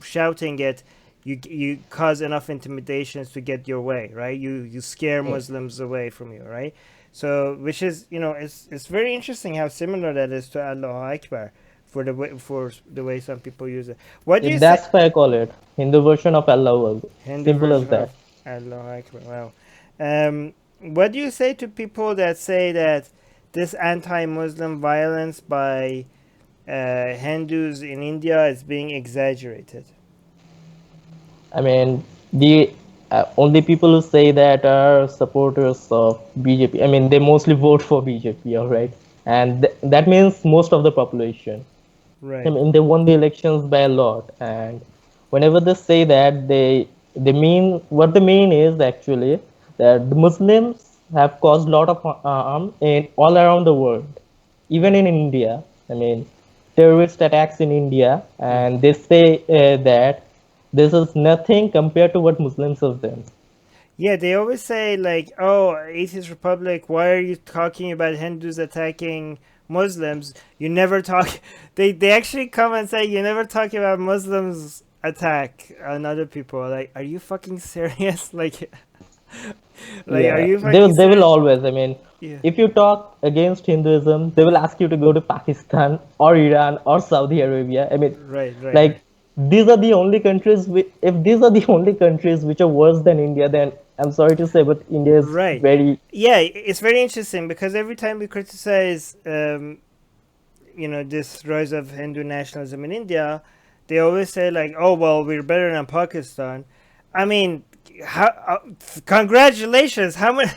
shouting it. You cause enough intimidations to get your way, right? You scare yeah. Muslims away from you, right? So, which is, it's very interesting how similar that is to Allah Akbar, for the way some people use it. What do you say? That's why I call it Hindu version of Allah was. Hindu Simple as version that. of Allah Akbar. Wow. What do you say to people that say that this anti-Muslim violence by Hindus in India is being exaggerated? I mean, the only people who say that are supporters of BJP. I mean, they mostly vote for BJP, all right? And that means most of the population. I Right. mean, they won the elections by a lot, and whenever they say that, they mean what they mean is actually that the Muslims have caused a lot of harm in all around the world, even Right. in India. I mean, terrorist attacks in India, Mm. and they say that this is nothing compared to what Muslims have done. Yeah, they always say like, "Oh, Atheist Republic, why are you talking about Hindus attacking Muslims? You never talk." They actually come and say, "You never talk about Muslims attack on other people." Like, are you fucking serious? Like, are Yeah, you they fucking they will serious? always. I mean, Yeah. if you talk against Hinduism, they will ask you to go to Pakistan or Iran or Saudi Arabia. I mean, Right. Right. Right. like these are the only countries. If these are the only countries which are worse than India, then I'm sorry to say, but India is Right. very. Yeah, it's very interesting because every time we criticize, this rise of Hindu nationalism in India, they always say like, "Oh well, we're better than Pakistan," I mean, congratulations. How many?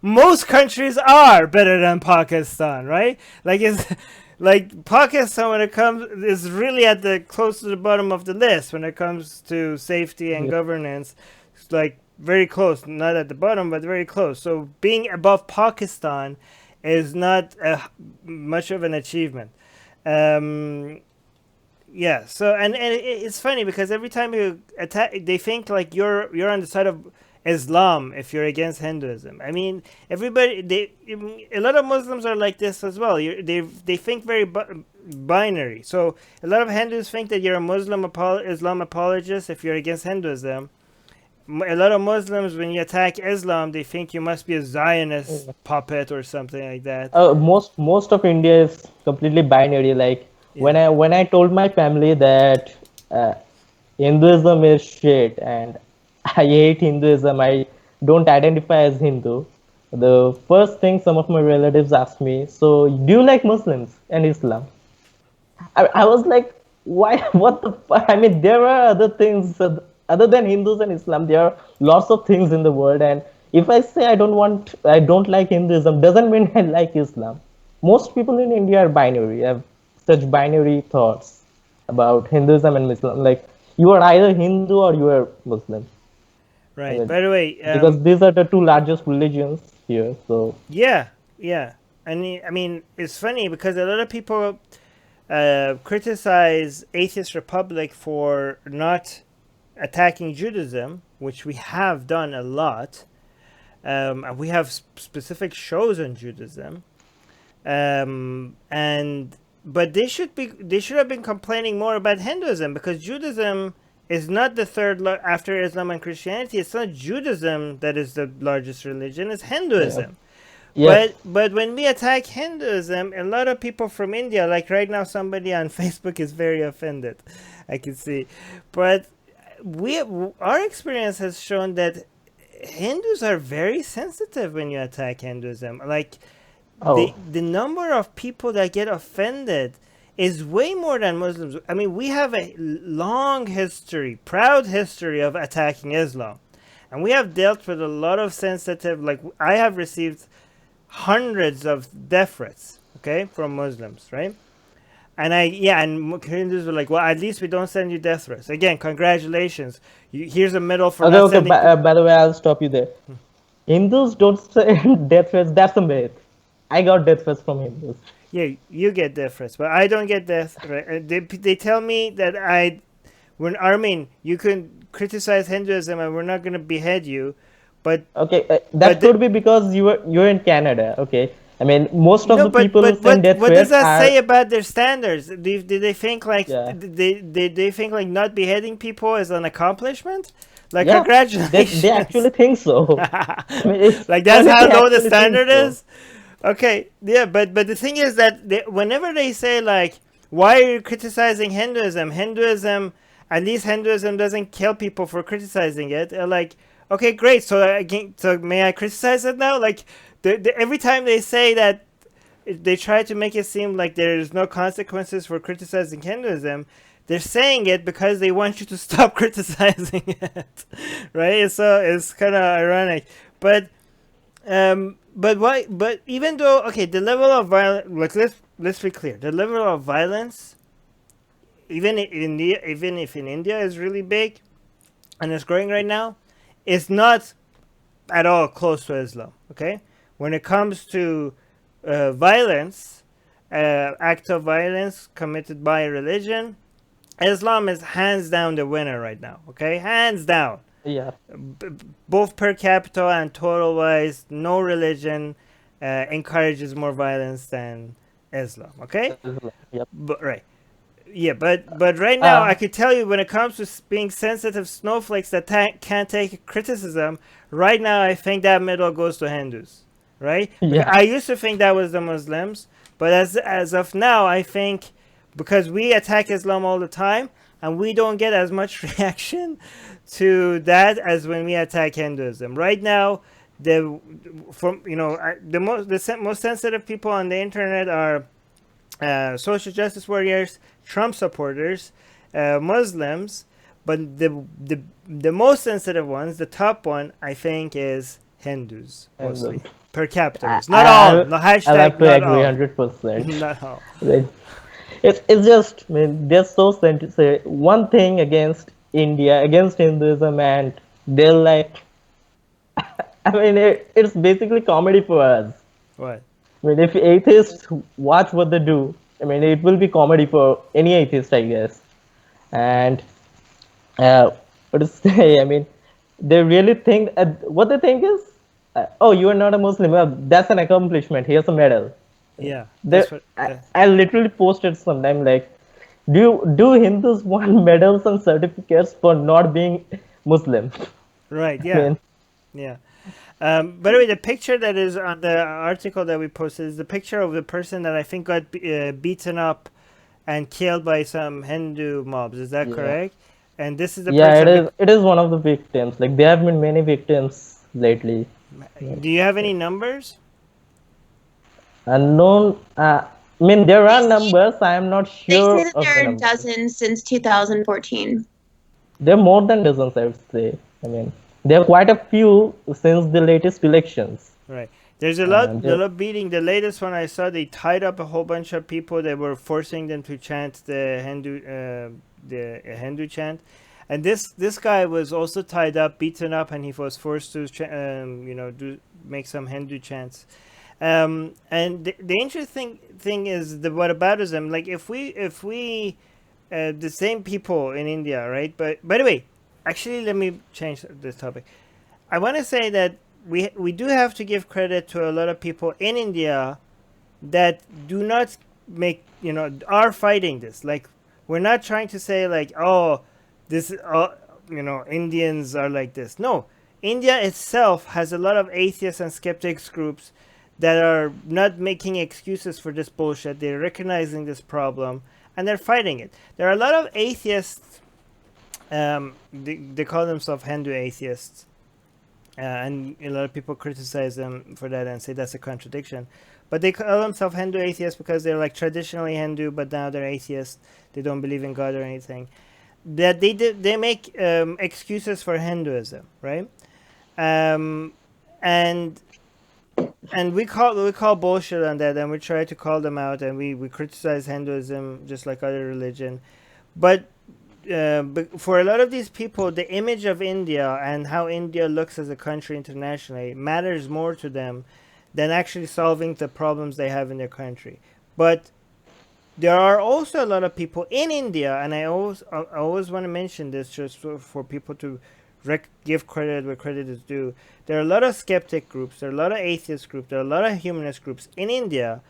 Most countries are better than Pakistan, right? Like it's like Pakistan when it comes is really at the close to the bottom of the list when it comes to safety and Yeah. governance. It's like very close, not at the bottom, but very close. So being above Pakistan is not much of an achievement. Um, yeah. So and it's funny because every time you attack, they think like you're on the side of Islam if you're against Hinduism. I mean, everybody a lot of Muslims are like this as well. They think very binary. So a lot of Hindus think that you're a Islam apologist if you're against Hinduism. A lot of Muslims, when you attack Islam, they think you must be a Zionist puppet or something like that. Most of India is completely binary. Like Yeah. when I told my family that uh, Hinduism is shit and I hate Hinduism, I don't identify as Hindu. The first thing some of my relatives asked me, so do you like Muslims and Islam? I was like, why? What the? I mean, there are other things other than Hindus and Islam. There are lots of things in the world, and if I say I don't like Hinduism, doesn't mean I like Islam. Most people in India are binary, have such binary thoughts about Hinduism and Islam. Like you are either Hindu or you are Muslim. I Right. mean, By the way, because these are the two largest religions here. So yeah, yeah. I mean, it's funny because a lot of people criticize Atheist Republic for not attacking Judaism, which we have done a lot. And we have specific shows on Judaism. And but they should have been complaining more about Hinduism because Judaism is not the third after Islam and Christianity. It's not Judaism that is the largest religion. It's yeah, Hinduism. yes, But when we attack Hinduism, a lot of people from India, like right now, somebody on Facebook is very offended. I can see, but our experience has shown that Hindus are very sensitive when you attack Hinduism. Like oh the number of people that get offended is way more than Muslims. I mean, we have a long history, proud history of attacking Islam. And we have dealt with a lot of sensitive, like I have received hundreds of death threats, okay, from Muslims, right? And and Hindus were like, well, at least we don't send you death threats. Again, congratulations. Here's a medal for okay, not okay. sending. By the way, I'll stop you there. Hindus don't say death threats. That's a myth. I got death threats from Hindus. Yeah, you get death threats, but I don't get death. Right? They tell me that when Armin, you can criticize Hinduism and we're not gonna behead you, but Okay, but that could be because you're in Canada. Okay, I mean most of no, the people who send death what does threats that are say about their standards? Do they think like yeah they think like not beheading people is an accomplishment? Like yeah they congratulations. actually think so. I mean it's Like that's funny how they low the actually think standard so. is. Okay, yeah, but the thing is that whenever they say like, why are you criticizing Hinduism? At least Hinduism doesn't kill people for criticizing it. They're like, okay, great. So may I criticize it now? Like, every time they say that, they try to make it seem like there's no consequences for criticizing Hinduism. They're saying it because they want you to stop criticizing it, right? So it's kind of ironic, but why? But even though, okay, the level of violence, like let's be clear, the level of violence, even if in India is really big and it's growing right now, is not at all close to Islam. Okay, when it comes to violence, act of violence committed by a religion, Islam is hands down the winner right now. Okay, hands down. Yeah, Both per capita and total wise, no religion encourages more violence than Islam. Okay, yep. but right, yeah, but right now I Uh, could tell you when it comes to being sensitive snowflakes that can't take criticism. Right now, I think that medal goes to Hindus. Right, because yeah. I used to think that was the Muslims, but as of now, I think because we attack Islam all the time and we don't get as much reaction to that as when we attack Hinduism. Right now, the most sensitive people on the internet are social justice warriors, Trump supporters, Muslims, But the most sensitive ones, the top one, I think, is Hindus mostly And per capita. I, Not all. I, No I'll hashtag. have to Not agree all. 100%. Not all. Like, it's just, I mean, they're so sent to say one thing against India, against Hinduism, and they're like, I mean, it's basically comedy for us. What? I mean, if atheists watch what they do, I mean, it will be comedy for any atheist, I guess. And what to say? I mean, they really think what they think is, oh, you are not a Muslim. Well, that's an accomplishment. Here's a medal. Yeah, There, that's what. I literally posted sometime like, do Hindus want medals and certificates for not being Muslim? Right. I Yeah. mean, Yeah. By the way, the picture that is on the article that we posted is the picture of the person that I think got beaten up and killed by some Hindu mobs. Is that yeah, correct? And this is the yeah, it person. is. It is one of the victims. Like there have been many victims lately. Like, Do you have any numbers? unknown. I mean, there They are say, numbers. I am not they say sure that of there the are numbers. dozens since 2014. There are more than dozens, I would say. I mean, there are quite a few since the latest elections. Right. There's a And lot beating. The latest one I saw, they tied up a whole bunch of people. They were forcing them to chant the Hindu chant, and this guy was also tied up, beaten up, and he was forced to make some Hindu chants. And the interesting thing is the whataboutism. Like if we the same people in India, right? But by the way, actually, let me change this topic. I want to say that we do have to give credit to a lot of people in India that do not are fighting this. Like we're not trying to say like, oh, this Indians are like this. No, India itself has a lot of atheists and skeptics groups that are not making excuses for this bullshit. They're recognizing this problem and they're fighting it. There are a lot of atheists. They call themselves Hindu atheists, and a lot of people criticize them for that and say that's a contradiction. But they call themselves Hindu atheists because they're like traditionally Hindu, but now they're atheists. They don't believe in God or anything. That they make excuses for Hinduism, right? Um, and we call bullshit on that, and we try to call them out, and we criticize Hinduism just like other religion. But for a lot of these people, the image of India and how India looks as a country internationally matters more to them than actually solving the problems they have in their country. But there are also a lot of people in India, and I always want to mention this just for people to give credit where credit is due. There are a lot of skeptic groups, there are a lot of atheist groups, there are a lot of humanist groups in India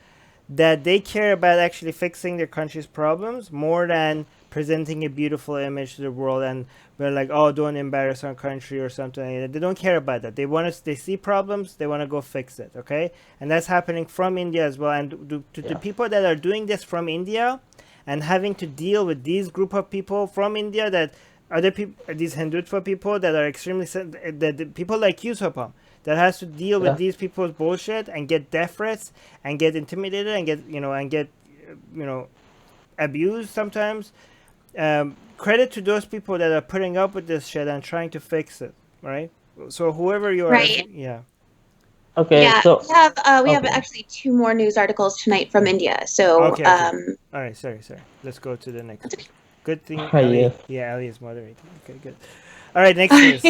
that they care about actually fixing their country's problems more than presenting a beautiful image to the world, and we're like, oh, don't embarrass our country or something like that. They don't care about that. They see problems, they want to go fix it, okay? And that's happening from India as well. And to the people that are doing this from India and having to deal with these group of people from India, that other people, these Hindutva people that are extremely that people like you, Sopam, that has to deal with these people's bullshit and get death threats and get intimidated and get abused sometimes. Credit to those people that are putting up with this shit and trying to fix it, right? So whoever you are, Right. yeah. Okay, Yeah, so we have actually 2 more news articles tonight from India. So Okay. All right, sorry. Let's go to the next. Good thing Ali. yes. Yeah, Ali is moderating. Okay, good. All right, next news.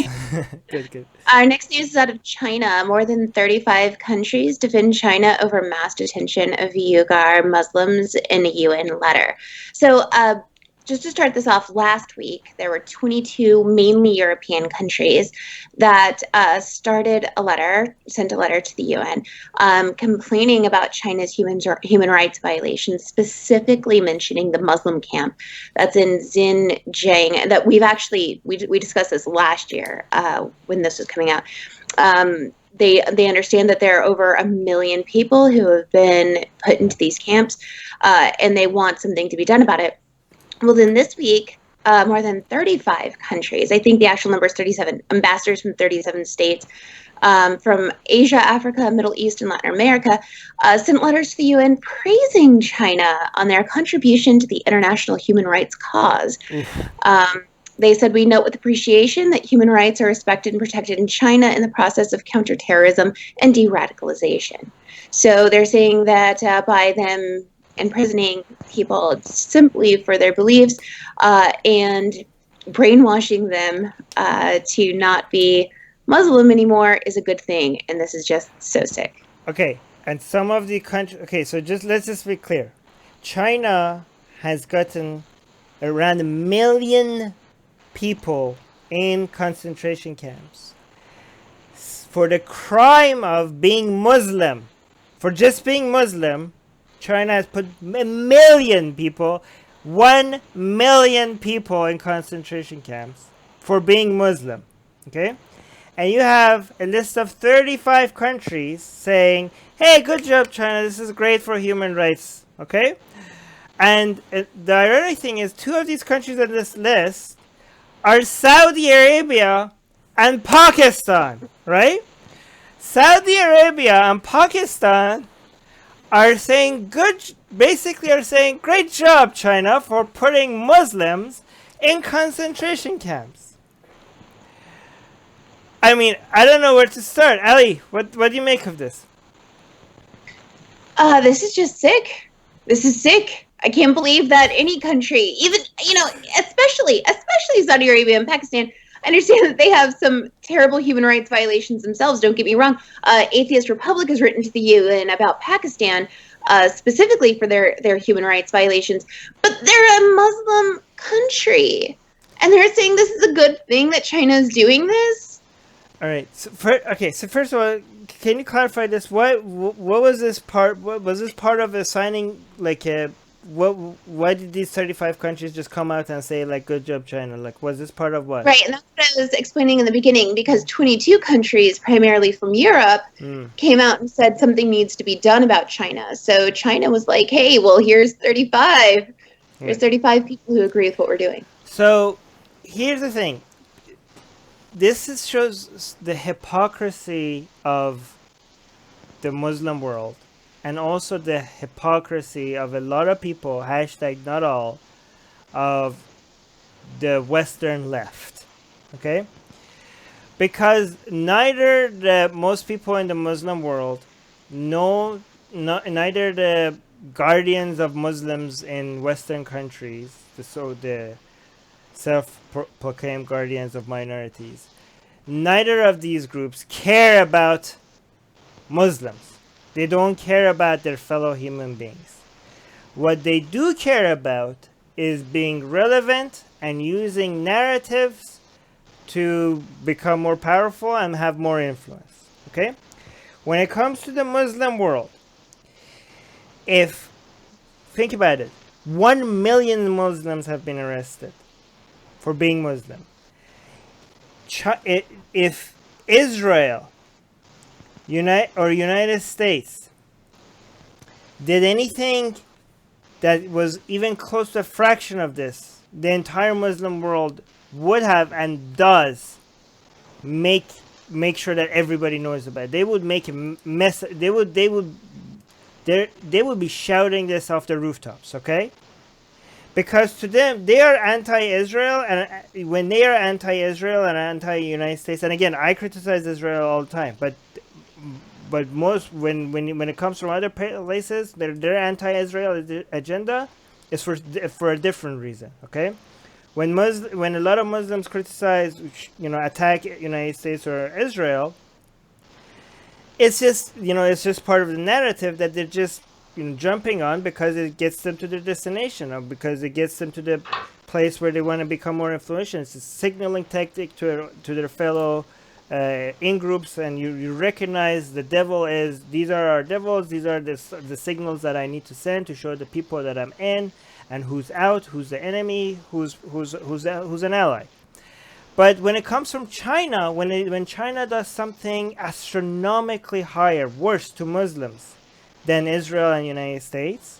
Good. Our next news is out of China. More than 35 countries defend China over mass detention of Uighur Muslims in a UN letter. So, just to start this off, last week there were 22 mainly European countries that sent a letter to the UN, complaining about China's human rights violations, specifically mentioning the Muslim camp that's in Xinjiang. That we discussed this last year when this was coming out. They understand that there are over 1 million people who have been put into these camps, and they want something to be done about it. Well, then this week, more than 35 countries, I think the actual number is 37, ambassadors from 37 states, from Asia, Africa, Middle East, and Latin America, sent letters to the UN praising China on their contribution to the international human rights cause. They said, we note with appreciation that human rights are respected and protected in China in the process of counterterrorism and de-radicalization. So they're saying that by them imprisoning people simply for their beliefs and brainwashing them to not be Muslim anymore is a good thing. And this is just so sick. Okay, and some of the countries. Okay, so let's just be clear. China has gotten around 1 million people in concentration camps for the crime of being Muslim. For just being Muslim, China has put 1 million people, 1 million people in concentration camps for being Muslim. Okay? And you have a list of 35 countries saying, hey, good job, China, this is great for human rights. Okay? And the ironic thing is, 2 of these countries on this list are Saudi Arabia and Pakistan, right? Saudi Arabia and Pakistan are saying basically are saying, great job, China, for putting Muslims in concentration camps. I mean, I don't know where to start. Ali, what do you make of this? This is just sick. This is sick. I can't believe that any country, even, especially Saudi Arabia and Pakistan, I understand that they have some terrible human rights violations themselves, don't get me wrong. Atheist Republic has written to the UN about Pakistan, specifically for their human rights violations, but they're a Muslim country, and they're saying this is a good thing that China is doing this? All right. So first of all, can you clarify this? What was this part? What was this part of assigning like a? Why did these 35 countries just come out and say like, good job, China? Like, was this part of what? Right, and that's what I was explaining in the beginning, because 22 countries, primarily from Europe, came out and said something needs to be done about China. So China was like, hey, well, here's 35. There's 35 people who agree with what we're doing. So here's the thing. This shows the hypocrisy of the Muslim world, and also the hypocrisy of a lot of people, hashtag not all, of the Western left. Okay? Because neither most people in the Muslim world, neither the guardians of Muslims in Western countries, the self-proclaimed guardians of minorities, neither of these groups care about Muslims. They don't care about their fellow human beings. What they do care about is being relevant and using narratives to become more powerful and have more influence. Okay? When it comes to the Muslim world, think about it, 1 million Muslims have been arrested for being Muslim. If Israel United States did anything that was even close to a fraction of this, the entire Muslim world would have and does make sure that everybody knows about it. They would make a mess. They would be shouting this off the rooftops. Okay. Because to them, they are anti-Israel, and when they are anti-Israel and anti-United States, and again, I criticize Israel all the time, but most when it comes from other places, their anti-Israel agenda is for a different reason. Okay, when a lot of Muslims criticize, attack United States or Israel, it's just part of the narrative that they're just jumping on because it gets them to their destination, or because it gets them to the place where they want to become more influential. It's a signaling tactic to their fellow in groups, and you recognize the devil is, these are our devils, these are the signals that I need to send to show the people that I'm in, and who's out, who's the enemy, who's an ally. But when it comes from China, when China does something astronomically higher, worse to Muslims than Israel and United States,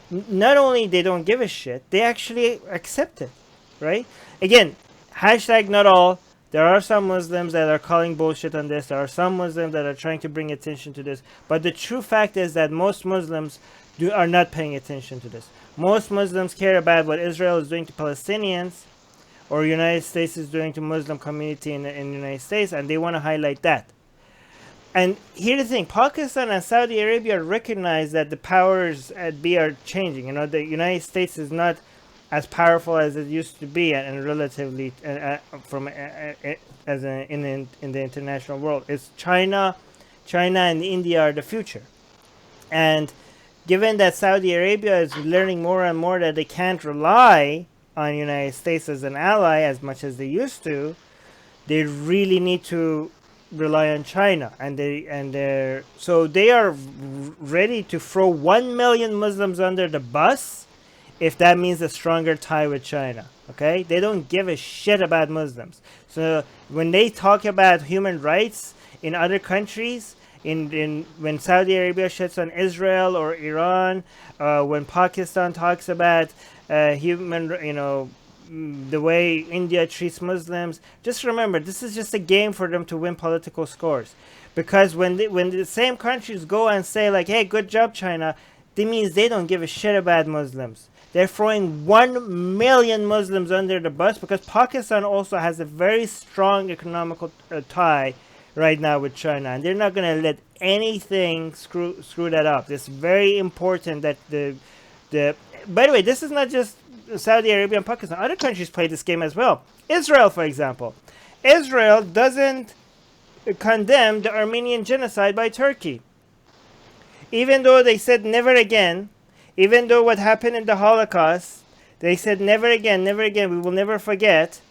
not only they don't give a shit, they actually accept it, right? Again, hashtag not all. There are some Muslims that are calling bullshit on this. There are some Muslims that are trying to bring attention to this. But the true fact is that most Muslims are not paying attention to this. Most Muslims care about what Israel is doing to Palestinians or United States is doing to Muslim community in the United States, and they want to highlight that. And here's the thing: Pakistan and Saudi Arabia recognize that the powers at be are changing. You know, the United States is not as powerful as it used to be, and relatively from as in the international world. It's China and India are the future, and given that Saudi Arabia is learning more and more that they can't rely on United States as an ally as much as they used to, they really need to rely on China, and they are ready to throw 1 million Muslims under the bus if that means a stronger tie with China. Okay, they don't give a shit about Muslims. So when they talk about human rights in other countries, when Saudi Arabia shits on Israel or Iran, when Pakistan talks about the way India treats Muslims, just remember, this is just a game for them to win political scores. Because when the same countries go and say like, hey, good job China, that means they don't give a shit about Muslims. They're throwing 1 million Muslims under the bus, because Pakistan also has a very strong economical tie right now with China, and they're not going to let anything screw that up. It's very important that by the way, this is not just Saudi Arabia and Pakistan. Other countries play this game as well. Israel, for example. Israel doesn't condemn the Armenian genocide by Turkey. Even though they said never again, even though what happened in the Holocaust, they said never again, we will never forget.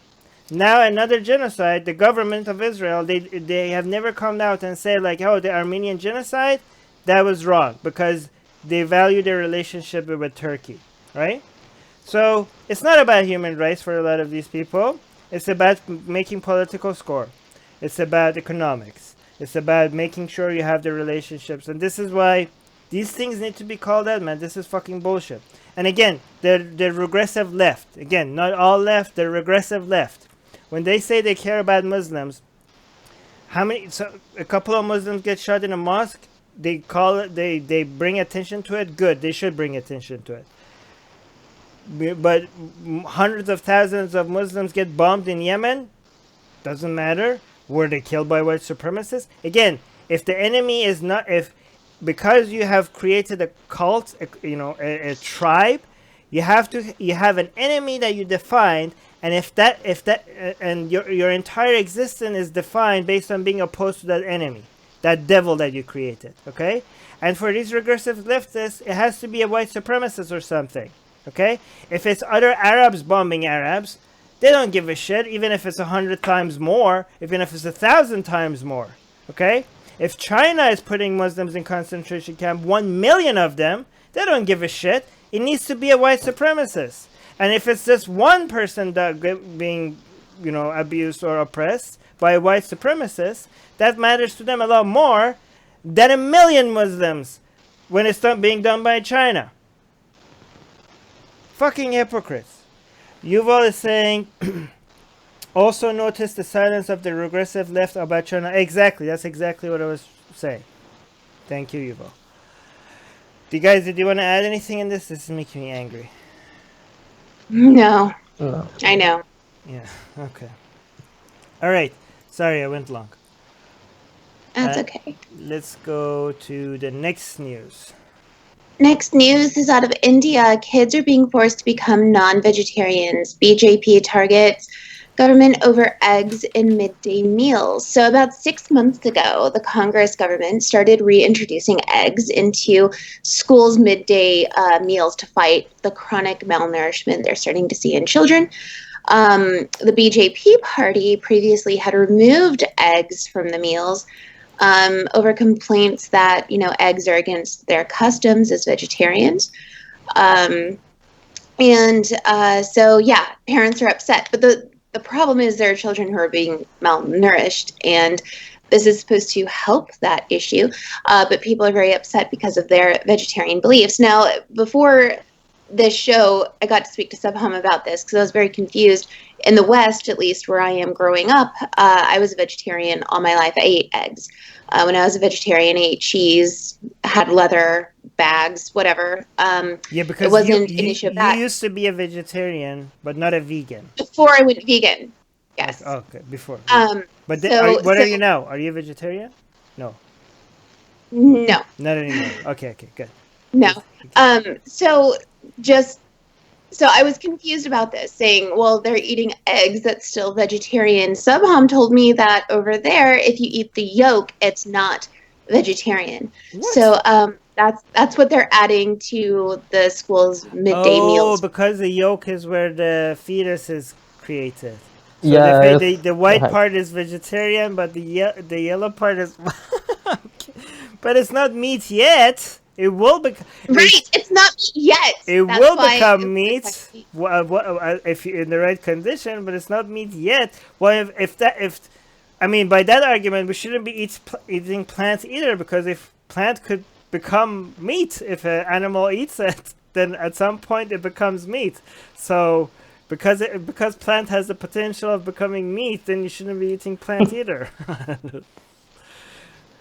Now another genocide, the government of Israel, they have never come out and said like, oh, the Armenian genocide, that was wrong, because they value their relationship with Turkey, right? So it's not about human rights for a lot of these people. It's about making political score. It's about economics. It's about making sure you have the relationships. And this is why these things need to be called out, man. This is fucking bullshit. And again, they're regressive left. Again, not all left, they're regressive left. When they say they care about Muslims, a couple of Muslims get shot in a mosque, they call it, they bring attention to it. Good, they should bring attention to it. But hundreds of thousands of Muslims get bombed in Yemen, doesn't matter. Were they killed by white supremacists? Again, if the enemy is not, because you have created a cult, a tribe, you have an enemy that you defined, and and your entire existence is defined based on being opposed to that enemy, that devil that you created, okay? And for these regressive leftists, it has to be a white supremacist or something, okay? If it's other Arabs bombing Arabs, they don't give a shit, even if it's 100 times more, even if it's 1,000 times more, okay? If China is putting Muslims in concentration camp, 1 million of them, they don't give a shit. It needs to be a white supremacist. And if it's just one person that being, abused or oppressed by a white supremacist, that matters to them a lot more than 1 million Muslims when it's being done by China. Fucking hypocrites. Yuval is saying, also notice the silence of the regressive left about China. Exactly, that's exactly what I was saying. Thank you, Yuval. Did you want to add anything in this? This is making me angry. No. I know. Yeah, okay. All right. Sorry, I went long. That's okay. Let's go to the next news. Next news is out of India. Kids are being forced to become non-vegetarians. BJP targets government over eggs in midday meals. So about 6 months ago, the Congress government started reintroducing eggs into schools' midday meals to fight the chronic malnourishment they're starting to see in children. The BJP party previously had removed eggs from the meals over complaints that, eggs are against their customs as vegetarians. So, parents are upset. But the problem is there are children who are being malnourished, and this is supposed to help that issue. But people are very upset because of their vegetarian beliefs. Now, before this show, I got to speak to Subham about this because I was very confused. In the West, at least where I am growing up, I was a vegetarian all my life. I ate eggs. When I was a vegetarian, I ate cheese, had leather bags, whatever. Yeah, It because wasn't an issue of you that. used to be a vegetarian, but not a vegan. Before I went vegan, Okay, yes. okay, before. But what So are you now? Are you a vegetarian? No, no, not anymore. Okay, good. no. Just okay. So just so I was confused about this, saying, well, they're eating eggs, that's still vegetarian. Subham told me that over there, if you eat the yolk, it's not vegetarian. What? So that's what they're adding to the school's midday Oh, meals. because the yolk is where the fetus is created. So Yeah, the white part is vegetarian, but the yellow part is. Okay. But it's not meat yet. It will become. Right, it's not meat yet. It That's will why become it meat protects me. if you're in the right condition, but it's not meat yet. Well, if I mean by that argument, we shouldn't be eating plants either, because if plant could become meat, if an animal eats it, then at some point it becomes meat. So because plant has the potential of becoming meat, then you shouldn't be eating plant either.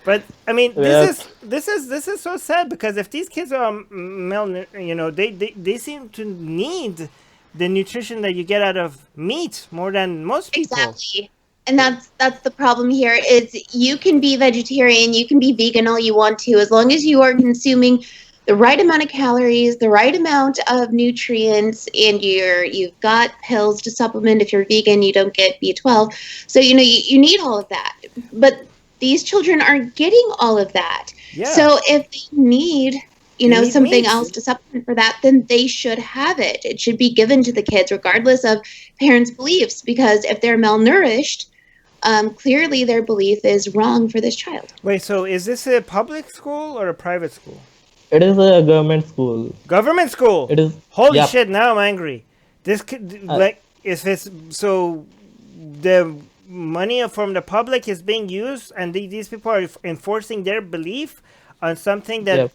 But I mean, yeah, this is so sad, because if these kids are they seem to need the nutrition that you get out of meat more than most people. Exactly. And that's the problem here is you can be vegetarian, you can be vegan all you want to, as long as you are consuming the right amount of calories, the right amount of nutrients, and you've got pills to supplement. If you're vegan, you don't get B12. So you need all of that. But these children aren't getting all of that. Yeah. So if they need They need something meat. else to supplement for that, then they should have it. It should be given to the kids regardless of parents' beliefs, because if they're malnourished, clearly their belief is wrong for this child. Wait, so is this a public school or a private school? it is a government school. Government school. It is. Holy Yep. shit! Now I'm angry. This could like if it's so the money from the public is being used, and these people are enforcing their belief on something that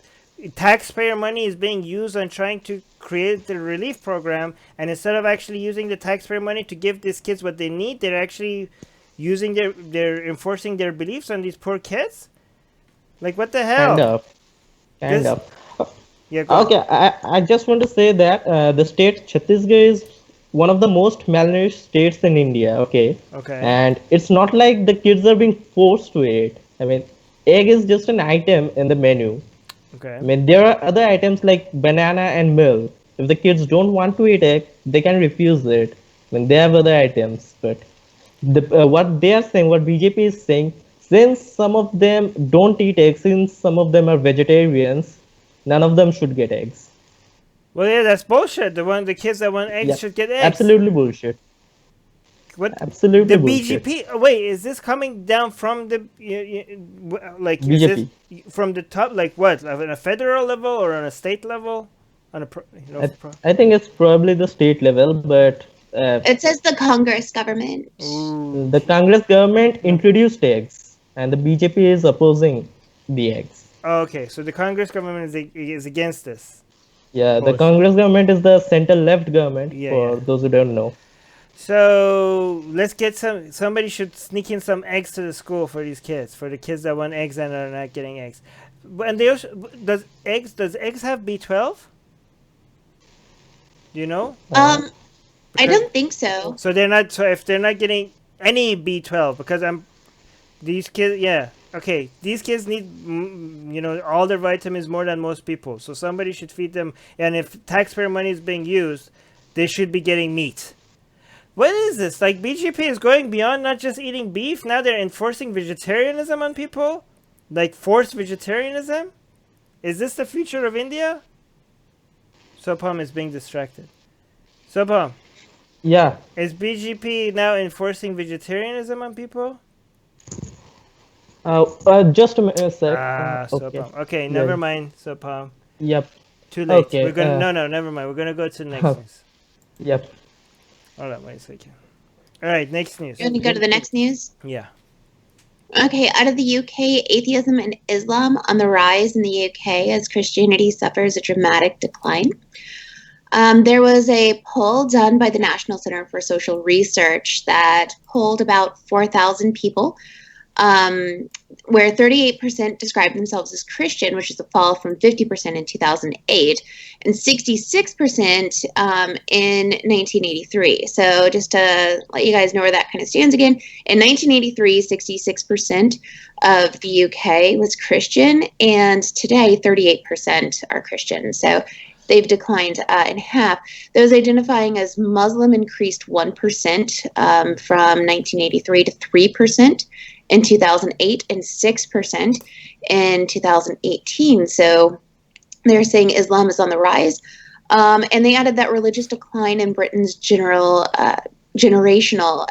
taxpayer money is being used on trying to create the relief program, and instead of actually using the taxpayer money to give these kids what they need, they're actually using they're enforcing their beliefs on these poor kids. Like, what the hell? Kind of. Yeah, go Okay, I just want to say that the state Chhattisgarh is one of the most malnourished states in India. Okay. Okay. And it's not like the kids are being forced to eat. I mean, egg is just an item in the menu. Okay. I mean, there are other items like banana and milk. If the kids don't want to eat egg, they can refuse it. I mean, they have other items. But what they are saying, what BJP is saying, since some of them don't eat eggs, since some of them are vegetarians, none of them should get eggs. Well, yeah, that's bullshit. The kids that want eggs should get eggs. Absolutely bullshit. What? Absolutely the bullshit. BGP? Wait, is this coming down from the like BJP. is this from the top? Like what? On a federal level or on a state level? On a I think it's probably the state level, but It says the Congress government. Ooh. the Congress government introduced eggs, and the BJP is opposing the eggs. Oh, okay, so the Congress government is against this. Yeah, the Bullshit. Congress government is the center-left government, for Yeah. those who don't know. So let's get somebody should sneak in some eggs to the school for these kids, for the kids that want eggs and are not getting eggs. And they also, does eggs have B12? Do you know? I don't think so. So they're not. So if they're not getting any B12, because these kids, yeah, okay, these kids need, all their vitamins more than most people. So somebody should feed them. And if taxpayer money is being used, they should be getting meat. What is this? Like, BGP is going beyond not just eating beef. Now they're enforcing vegetarianism on people, like forced vegetarianism. Is this the future of India? Sopam is being distracted. Sopam. Yeah. Is BGP now enforcing vegetarianism on people? Just a sec. Okay. Okay, never mind, Sopam. Yep. Too late. Okay, We're gonna no, never mind. We're gonna go to the next news. Yep. Hold on, wait a second. All right, next news. You want to go to the next news? Yeah. Okay, out of the UK, atheism and Islam on the rise in the UK as Christianity suffers a dramatic decline. There was a poll done by the National Center for Social Research that polled about 4,000 people, where 38% described themselves as Christian, which is a fall from 50% in 2008, and 66% in 1983. So just to let you guys know where that kind of stands again, in 1983, 66% of the UK was Christian, and today 38% are Christian. So they've declined in half. Those identifying as Muslim increased 1% from 1983 to 3% in 2008 and 6% in 2018. So they're saying Islam is on the rise. And they added that religious decline in Britain's generational,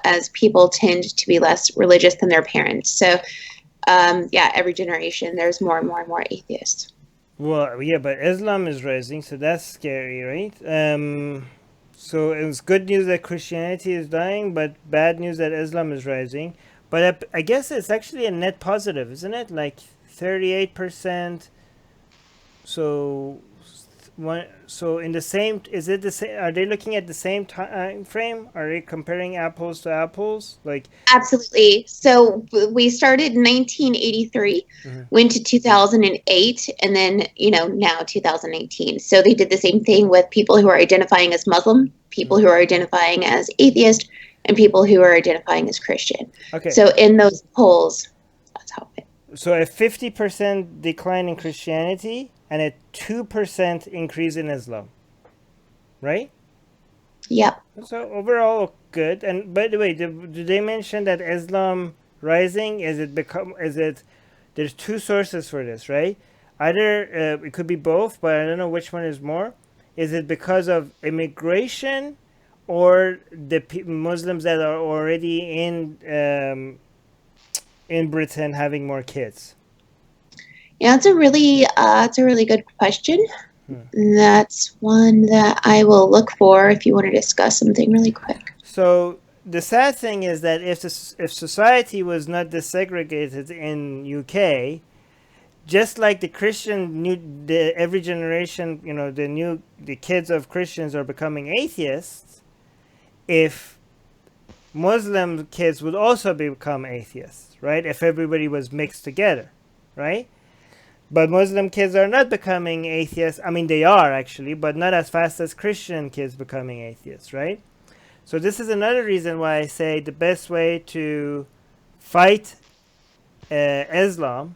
as people tend to be less religious than their parents. So, every generation there's more and more and more atheists. Well, yeah, but Islam is rising, so that's scary, right? So it's good news that Christianity is dying, but bad news that Islam is rising. But I guess it's actually a net positive, isn't it? Like 38%. So in the same, is it the same? Are they looking at the same time frame? Are they comparing apples to apples? Like Absolutely. So we started in 1983, went to 2008, and then now 2018. So they did the same thing with people who are identifying as Muslim, people who are identifying as atheist, and people who are identifying as Christian. Okay. So in those polls, that's how it. So a 50% decline in Christianity and a 2% increase in Islam, right? Yep. So overall good. And by the way, did they mention that Islam rising? There's two sources for this, right? Either it could be both, but I don't know which one is more. Is it because of immigration, or the Muslims that are already in Britain having more kids? Yeah, it's a really good question. That's one that I will look for if you want to discuss something really quick. So the sad thing is that if society was not desegregated in UK, just like the Christian every generation, the kids of Christians are becoming atheists, if Muslim kids would also become atheists, right? If everybody was mixed together, right? But Muslim kids are not becoming atheists. I mean, they are actually, but not as fast as Christian kids becoming atheists, right? So this is another reason why I say the best way to fight Islam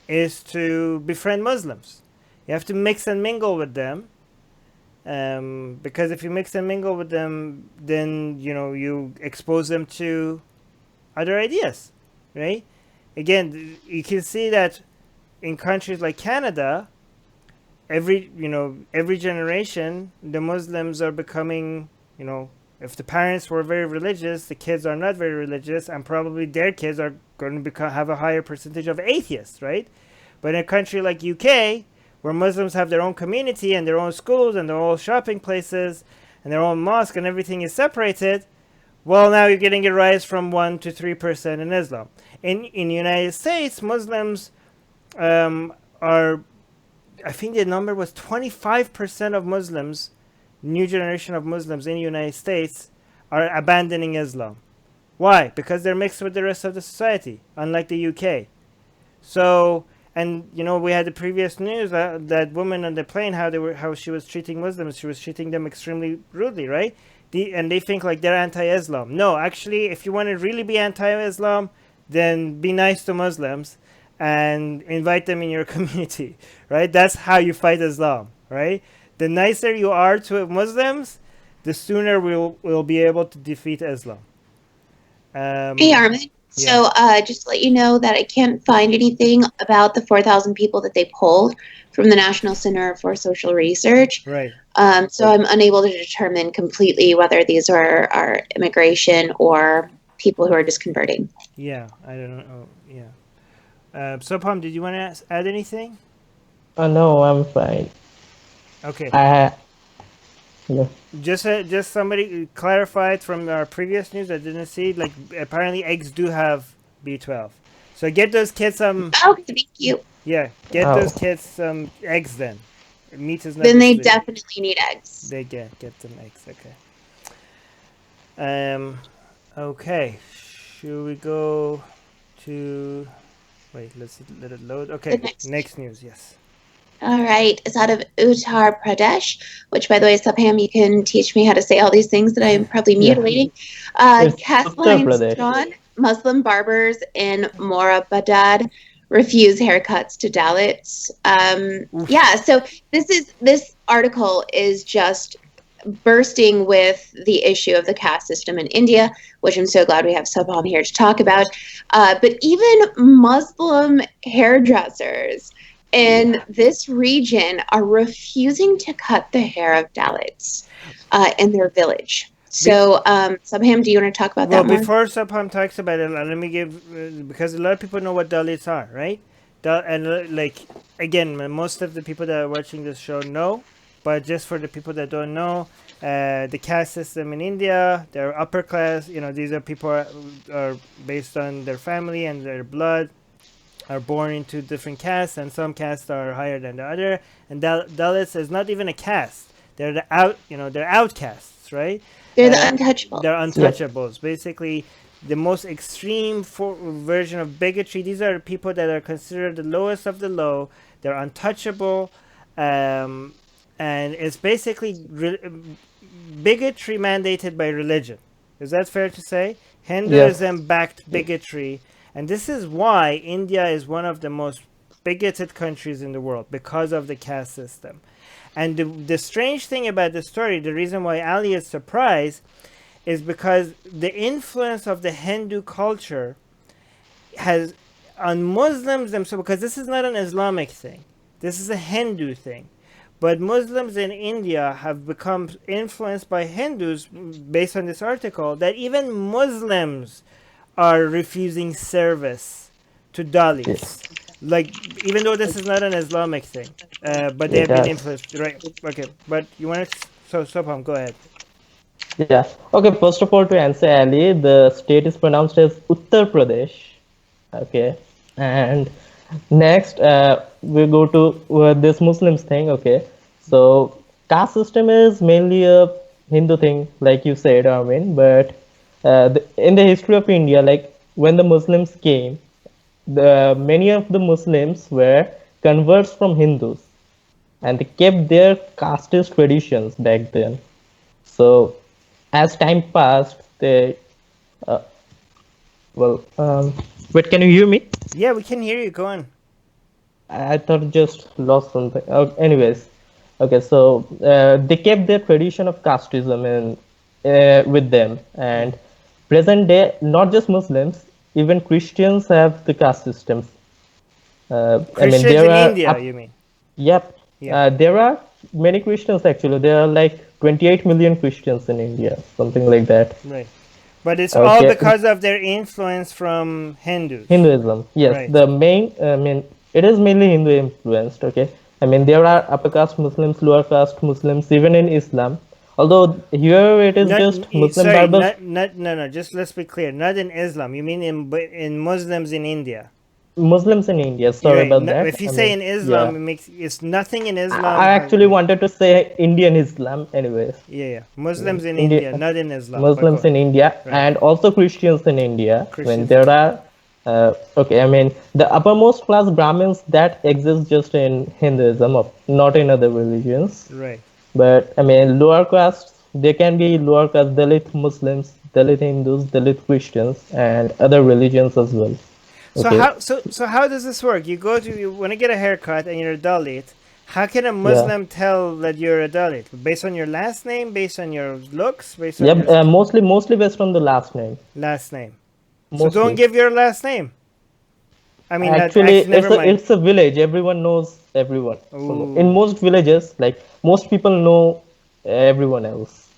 is to befriend Muslims. You have to mix and mingle with them. Because if you mix and mingle with them, then you expose them to other ideas, right? Again, you can see that in countries like Canada, every generation, the Muslims are becoming, if the parents were very religious, the kids are not very religious, and probably their kids are going to have a higher percentage of atheists, right? But in a country like UK, where Muslims have their own community and their own schools and their own shopping places and their own mosque and everything is separated, well, now you're getting a rise from 1 to 3% in Islam. In the United States, Muslims are, I think the number was 25% of Muslims, new generation of Muslims in the United States, are abandoning Islam. Why? Because they're mixed with the rest of the society, unlike the UK. So, and we had the previous news that woman on the plane, how she was treating Muslims. She was treating them extremely rudely, right? And they think like they're anti-Islam. No, actually, if you want to really be anti-Islam, then be nice to Muslims and invite them in your community, right? That's how you fight Islam, right? The nicer you are to Muslims, the sooner we'll be able to defeat Islam. Hey, Armin. Yeah. So just to let you know that I can't find anything about the 4,000 people that they polled from the National Center for Social Research. Right. So I'm unable to determine completely whether these are immigration or people who are just converting. Yeah, I don't know. Yeah. Sopam, did you want to add anything? No, I'm fine. Okay. Yeah. Just somebody clarified from our previous news. I didn't see. Like, apparently eggs do have B12. So get those kids some. Okay, thank you. Yeah, get those kids some eggs then. meat is not. Then they basically- definitely need eggs. They get some eggs. Okay. Okay. Should we go to? Wait. Let's let it load. Okay. Next news. Yes. All right. It's out of Uttar Pradesh, which, by the way, Subham, you can teach me how to say all these things that I am probably mutilating. It's Caste Uttar lines Pradesh. drawn. Muslim barbers in Moradabad refuse haircuts to Dalits. Yeah. So this article is just bursting with the issue of the caste system in India, which I'm so glad we have Subham here to talk about. But even Muslim hairdressers in this region are refusing to cut the hair of Dalits in their village. So, Subham, do you want to talk about that more? Before Subham talks about it, let me give because a lot of people know what Dalits are, right? Like again, most of the people that are watching this show know, but just for the people that don't know, the caste system in India, they're upper class. You know, these are people are based on their family and their blood, are born into different castes, and some castes are higher than the other. And Dalits is not even a caste; they're they're outcasts, right? They're the untouchables. They're untouchables. Basically, the most extreme version of bigotry. These are people that are considered the lowest of the low. They're untouchable, and it's basically bigotry mandated by religion. Is that fair to say? Hinduism-backed bigotry. And this is why India is one of the most bigoted countries in the world, because of the caste system. And the strange thing about the story, the reason why Ali is surprised, is because the influence of the Hindu culture has on Muslims themselves, because this is not an Islamic thing. This is a Hindu thing. But Muslims in India have become influenced by Hindus, based on this article, that even Muslims are refusing service to Dalits. Yes. Like, even though this is not an Islamic thing, but they have been influenced, right? Okay, but you want to, so Subham, go ahead. Yeah. Okay. First of all, to answer Ali, the state is pronounced as Uttar Pradesh. Okay. And next, we go to this Muslims thing. Okay. So caste system is mainly a Hindu thing, like you said, Armin. But in the history of India, like when the Muslims came, many of the Muslims were converts from Hindus, and they kept their casteist traditions back then. So as time passed, they wait, can you hear me? Yeah, we can hear you. Go on. I thought just lost something. Anyways, okay, so they kept their tradition of casteism with them, and present day, not just Muslims, even Christians have the caste systems. Christians there in are India, you mean? Yep. Yeah. There are many Christians actually. There are like 28 million Christians in India, something like that. Right. But it's all Okay. because of their influence from Hindus. Hinduism, yes. Right. The main, it is mainly Hindu influenced. Okay. There are upper caste Muslims, lower caste Muslims, even in Islam. Although here it is just Muslim barbers. No. Just let's be clear. Not in Islam. You mean in Muslims in India? Muslims in India. Sorry Right. about that. If you say in Islam, yeah. it's nothing in Islam. I actually wanted to say Indian Islam, anyways. Yeah. Muslims in India, not in Islam. Muslims in India, Right. and also Christians in India. Christians. When there are, the uppermost class Brahmins that exist just in Hinduism, not in other religions. Right. But lower caste, they can be lower caste Dalit Muslims, Dalit Hindus, Dalit Christians, and other religions as well. So Okay. how does this work? You want to get a haircut and you're a Dalit. How can a Muslim tell that you're a Dalit? Based on your last name, based on your looks, based on your mostly based on the last name. last name. Mostly. So don't give your last name. I mean, actually, never mind. it's a village. Everyone knows everyone. So Ooh. in most villages, like most people know everyone else.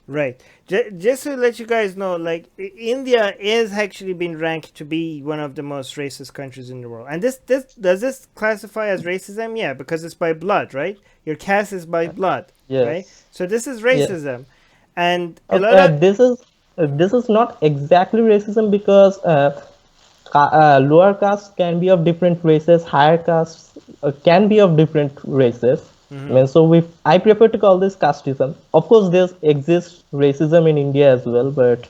Right. Just to let you guys know, like India is actually being ranked to be one of the most racist countries in the world. And this does this classify as racism? Yeah, because it's by blood, right? Your caste is by blood, Yes. right? So this is racism, Yes. and a lot of this is not exactly racism because lower castes can be of different races, higher castes can be of different races. I mean, so I prefer to call this casteism. Of course, there exists racism in India as well, but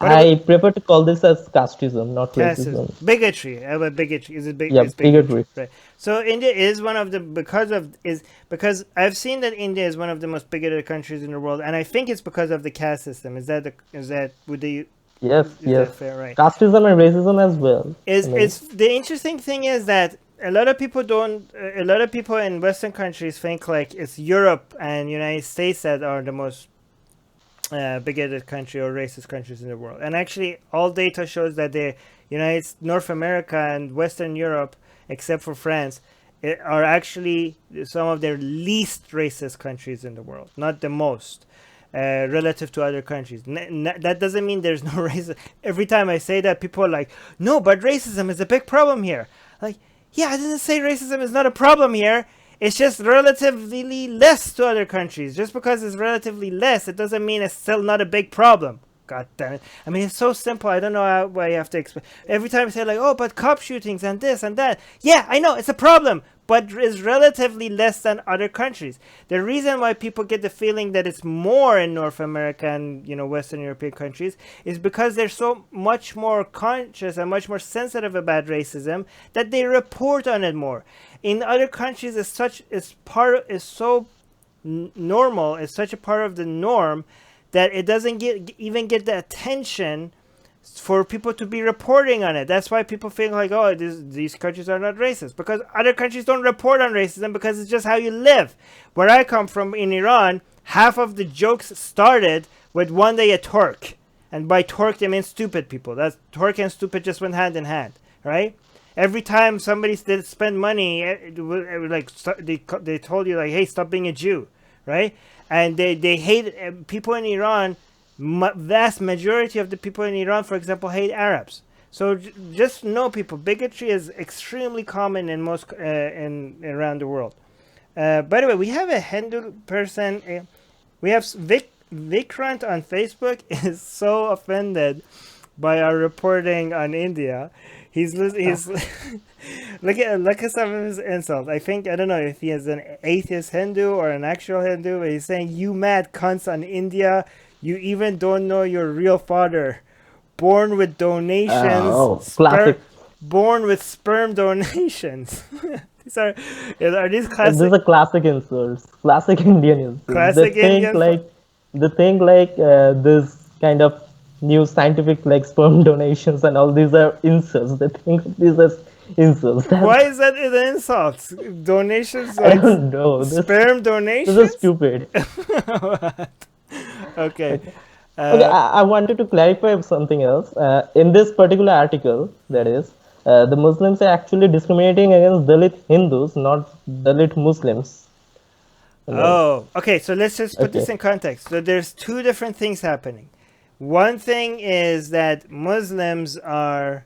What about I prefer to call this as casteism, not casteism? racism. Bigotry. How about bigotry? Is it Yeah, is bigotry? bigotry. Right. So India is one of the because I've seen that India is one of the most bigoted countries in the world, and I think it's because of the caste system. Is that would they? Yes, Is yes. that fair? Right. Casteism and racism as well. I Is mean, it's the interesting thing is that a lot of people don't. A lot of people in Western countries think like it's Europe and United States that are the most bigoted country or racist countries in the world. And actually, all data shows that the North America and Western Europe, except for France, are actually some of their least racist countries in the world, not the most. Relative to other countries, that doesn't mean there's no racism. Every time I say that, people are like, "No, but racism is a big problem here." Like, yeah, I didn't say racism is not a problem here. It's just relatively less to other countries. Just because it's relatively less, it doesn't mean it's still not a big problem. God damn it. I mean, it's so simple. I don't know why you have to explain. Every time I say, like, oh, but cop shootings and this and that. Yeah, I know, it's a problem, but it's relatively less than other countries. The reason why people get the feeling that it's more in North America and, Western European countries is because they're so much more conscious and much more sensitive about racism that they report on it more. In other countries, it's so normal, it's such a part of the norm that it doesn't even get the attention for people to be reporting on it. That's why people feel like, oh, these countries are not racist, because other countries don't report on racism because it's just how you live. Where I come from in Iran, half of the jokes started with one day a Turk, and by Turk they mean stupid people. That's Turk and stupid just went hand in hand, right? Every time somebody did spend money, they told you like, hey, stop being a Jew, right? And they hate people in Iran. Vast majority of the people in Iran, for example, hate Arabs. So just know, people, bigotry is extremely common in most around the world. By the way, we have a Hindu person. We have Vikrant on Facebook is so offended by our reporting on India. He's look at some of his insults. I don't know if he is an atheist Hindu or an actual Hindu, but he's saying, "You mad cunts on India. You even don't know your real father. Born with donations. Classic. Born with sperm donations." These are these classic? These are classic insults. Classic Indian insults. Classic Indian. They think like this kind of new scientific like sperm donations and all these are insults. They think these are insults. Why is that an insult? Donations? I don't know. Sperm donations? This is stupid. Okay. Okay, I wanted to clarify something else. In this particular article, that is, the Muslims are actually discriminating against Dalit Hindus, not Dalit Muslims. Oh, okay. So let's just put this in context. So there's two different things happening. One thing is that Muslims are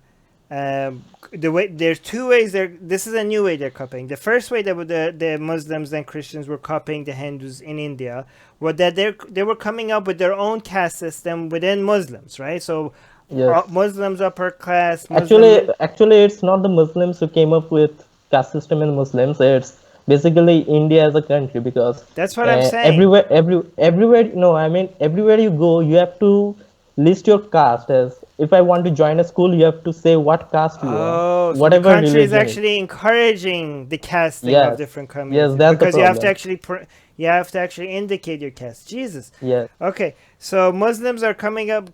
there's two ways this is a new way they're copying. The first way that the Muslims and Christians were copying the Hindus in India was that they were coming up with their own caste system within Muslims, right? So Muslims upper class. Actually, it's not the Muslims who came up with caste system in Muslims. It's basically India as a country, because that's what I'm saying. Everywhere. No, I mean everywhere you go, you have to list your caste. As if I want to join a school, you have to say what caste you are. So the country is actually encouraging the casting of different communities. Yes, that's because the problem. You have to actually indicate your caste. Jesus. Yeah. Okay. So Muslims are coming up,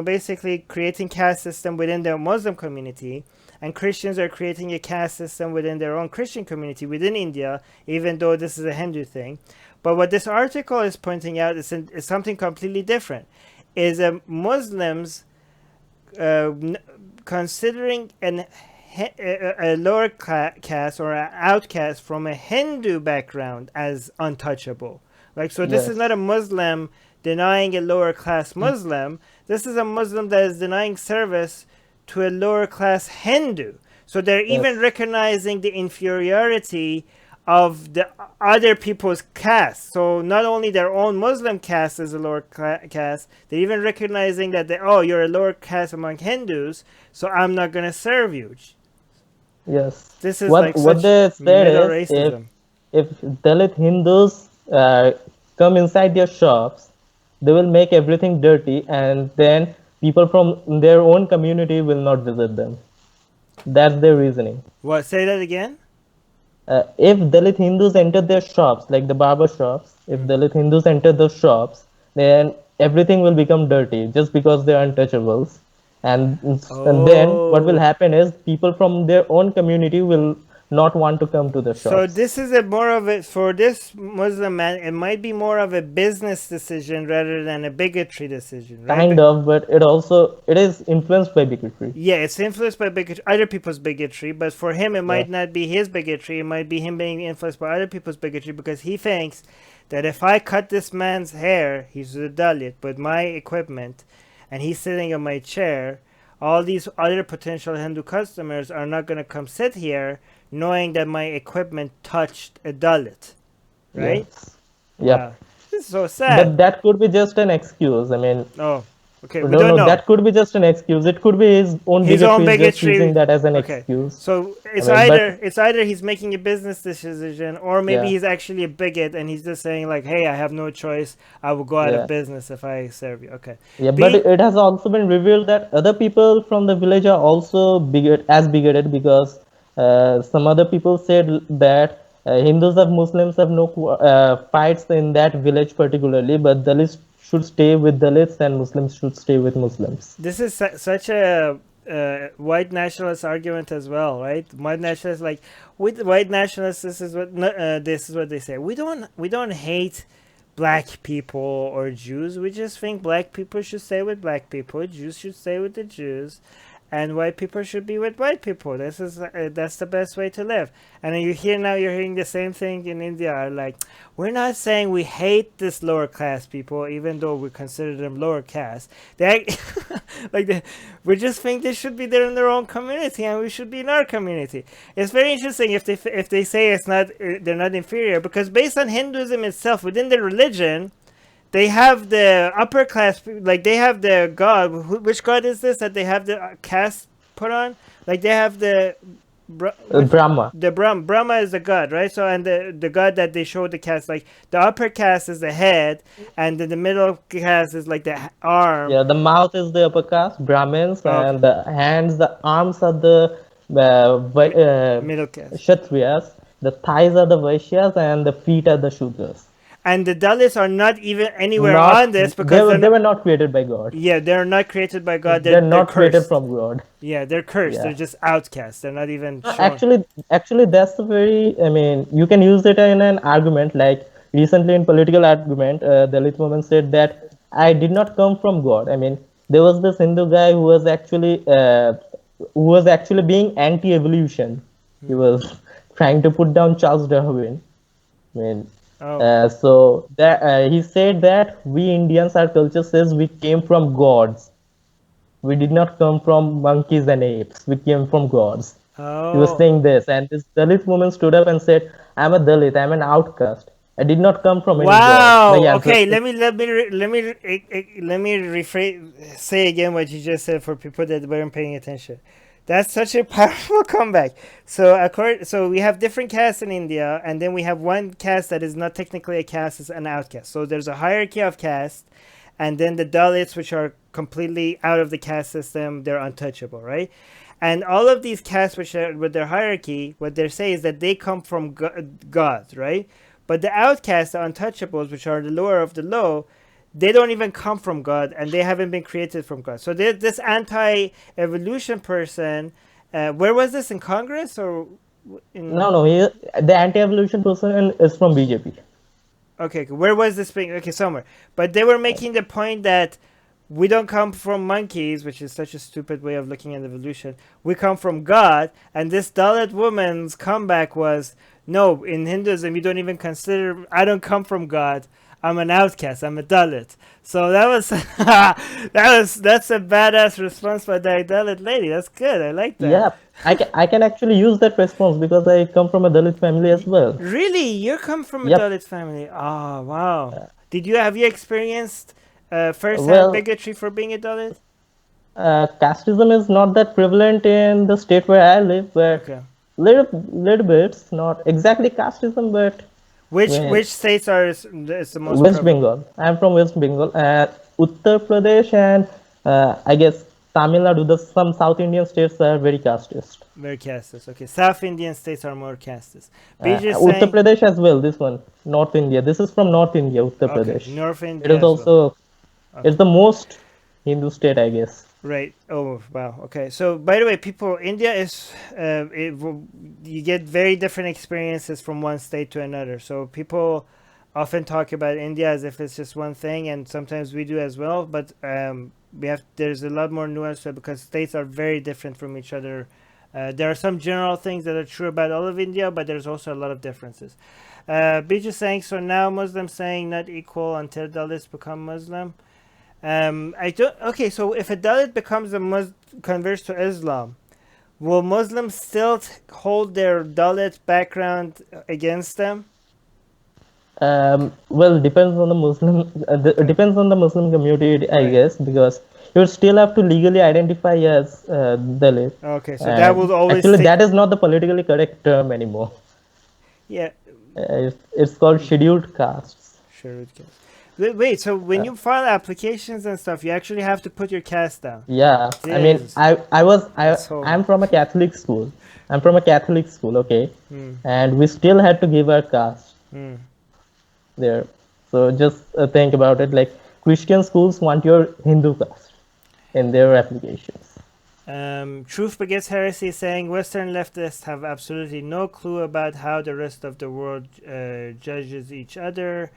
basically creating caste system within their Muslim community, and Christians are creating a caste system within their own Christian community within India, even though this is a Hindu thing. But what this article is pointing out is something completely different. Is Muslims considering a lower caste or an outcast from a Hindu background as untouchable. This is not a Muslim denying a lower class Muslim. This is a Muslim that is denying service to a lower class Hindu. So they're even recognizing the inferiority of the other people's caste. So not only their own Muslim caste is a lower caste, they're even recognizing that you're a lower caste among Hindus, so I'm not going to serve you. Yes. This is what they said is racism. if Dalit Hindus come inside their shops, they will make everything dirty, and then people from their own community will not visit them. That's their reasoning. What? Say that again. If Dalit Hindus enter their shops, like the barber shops, if Dalit Hindus enter those shops, then everything will become dirty just because they are untouchables. And then what will Oh. happen is people from their own community will not want to come to the So shops. this is a more of a, for this Muslim man, it might be more of a business decision rather than a bigotry decision, right? Kind of, but it is influenced by bigotry. Yeah, it's influenced by bigotry, other people's bigotry, but for him it Yeah. might not be his bigotry, it might be him being influenced by other people's bigotry because he thinks that if I cut this man's hair, he's a Dalit, with my equipment, and he's sitting on my chair, all these other potential Hindu customers are not going to come sit here knowing that my equipment touched a Dalit, right? Yes. Wow. Yep. This is so sad. But that could be just an excuse. I mean, Oh, okay, we no, don't no, know. that could be just an excuse. It could be his own His bigotry, own is just bigotry. using that as an Okay, excuse. so it's I mean, but- either he's making a business decision, or maybe Yeah. he's actually a bigot and he's just saying like, "Hey, I have no choice. I will go out Yeah. of business if I serve you." Okay. Yeah, Be- but it has also been revealed that other people from the village are also bigoted because some other people said that Hindus and Muslims have no fights in that village particularly, but Dalits should stay with Dalits and Muslims should stay with Muslims. This is such a white nationalist argument as well, right? White nationalists, like, with white nationalists, this is what they say. We don't hate black people or Jews. We just think black people should stay with black people, Jews should stay with the Jews, and white people should be with white people. This is that's the best way to live. And then you're hearing the same thing in India. Like, we're not saying we hate this lower class people, even though we consider them lower caste. We just think they should be there in their own community, and we should be in our community. It's very interesting if they say it's not they're not inferior, because based on Hinduism itself, within the religion, they have the upper class, like they have the god. Which god is this that they have the caste put on? Like they have the Brahma. The Brahma is the god, right? So, and the god that they show the caste, like the upper caste is the head, and then the middle caste is like the arm. Yeah, the mouth is the upper caste, Brahmins, Okay. and the hands, the arms are the Middle caste. Kshatriyas, the thighs are the Vaishyas, and the feet are the Shudras. And the Dalits are not even anywhere Not- on this because they were not created by God. yeah, they're not created by God. They're not created cursed. from God. Yeah, they're cursed. Yeah. They're just outcasts. They're not even shown. Actually, that's a very. I mean, you can use it in an argument. Like recently in political argument, Dalit woman said that I did not come from God. I mean, there was this Hindu guy who was actually being anti-evolution. He was trying to put down Charles Darwin. I mean, so that he said that we Indians, our culture says we came from gods. We did not come from monkeys and apes. We came from gods. Oh. He was saying this, and this Dalit woman stood up and said, "I'm a Dalit. I'm an outcast. I did not come from any Wow. god." Okay. Let me rephrase. Say again what you just said for people that weren't paying attention. That's such a powerful comeback. So we have different castes in India, and then we have one caste that is not technically a caste, is an outcast. So there's a hierarchy of caste, and then the Dalits, which are completely out of the caste system, they're untouchable, right? And all of these castes, which are with their hierarchy, what they're saying is that they come from gods, right? But the outcasts, the untouchables, which are the lower of the low, they don't even come from God, and they haven't been created from God. So this anti-evolution person, where was this, in Congress or in? No, the anti-evolution person is from BJP. Okay, where was this being? Okay, somewhere. But they were making the point that we don't come from monkeys, which is such a stupid way of looking at evolution. We come from God, and this Dalit woman's comeback was, no, in Hinduism, you don't even consider, I don't come from God. I'm an outcast. I'm a Dalit. So that was that's a badass response by that Dalit lady. That's good. I like that. Yeah, I can actually use that response because I come from a Dalit family as well. Really, you come from a Yep. Dalit family? Oh wow. Have you experienced first-hand Well- bigotry for being a Dalit? Casteism is not that prevalent in the state where I live, but Okay. little bits, not exactly casteism, but when Which states are is the most West prevalent? Bengal. I'm from West Bengal, and Uttar Pradesh and I guess Tamil Nadu. Some South Indian states are very casteist. Very castes. Okay, South Indian states are more castes. BJ is Uttar saying Pradesh as well. This one, North India. This is from North India, Uttar okay, Pradesh. North It India is as well. also it's Okay. the most Hindu state, I guess. Right. Oh wow. Okay. So by the way, people, India is you get very different experiences from one state to another. So people often talk about India as if it's just one thing, and sometimes we do as well. But there's a lot more nuance to it because states are very different from each other. There are some general things that are true about all of India, but there's also a lot of differences. Bija saying so now Muslims saying not equal until Dalits become Muslim. I don't. Okay, so if a Dalit becomes converts to Islam, will Muslims still hold their Dalit background against them? Well, depends on the Muslim. Okay. Depends on the Muslim community, I Right. guess, because you still have to legally identify as Dalit, Okay, so that and will always actually, stick. that is not the politically correct term anymore. Yeah, It's called scheduled castes. sure it can. Wait, so when you file applications and stuff, you actually have to put your caste down. Yeah, I mean, Jesus, that's I'm horrible. from a Catholic school. I'm from a Catholic school, okay, Hmm. and we still had to give our caste Hmm. there. So just think about it. Like Christian schools want your Hindu caste in their applications. Truth Begets Heresy saying Western leftists have absolutely no clue about how the rest of the world judges each other.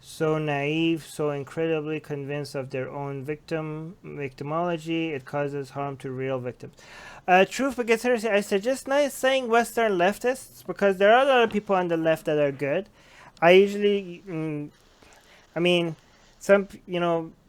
So naive, so incredibly convinced of their own victimology, it causes harm to real victims. Truth Begets Heresy, I suggest not saying Western leftists because there are a lot of people on the left that are good. I usually, I mean,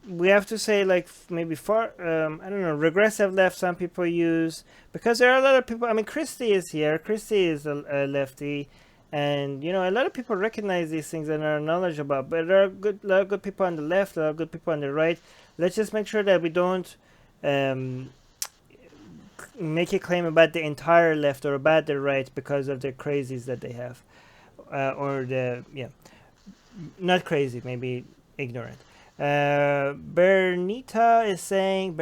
we have to say like maybe far, I don't know, regressive left. Some people use because there are a lot of people. I mean, Christy is here. Christy is a lefty, and a lot of people recognize these things and are knowledgeable. But there are a lot of good people on the left, a lot of good people on the right. Let's just make sure that we don't make a claim about the entire left or about the right because of the crazies that they have, or not crazy, maybe ignorant. Bernita is saying,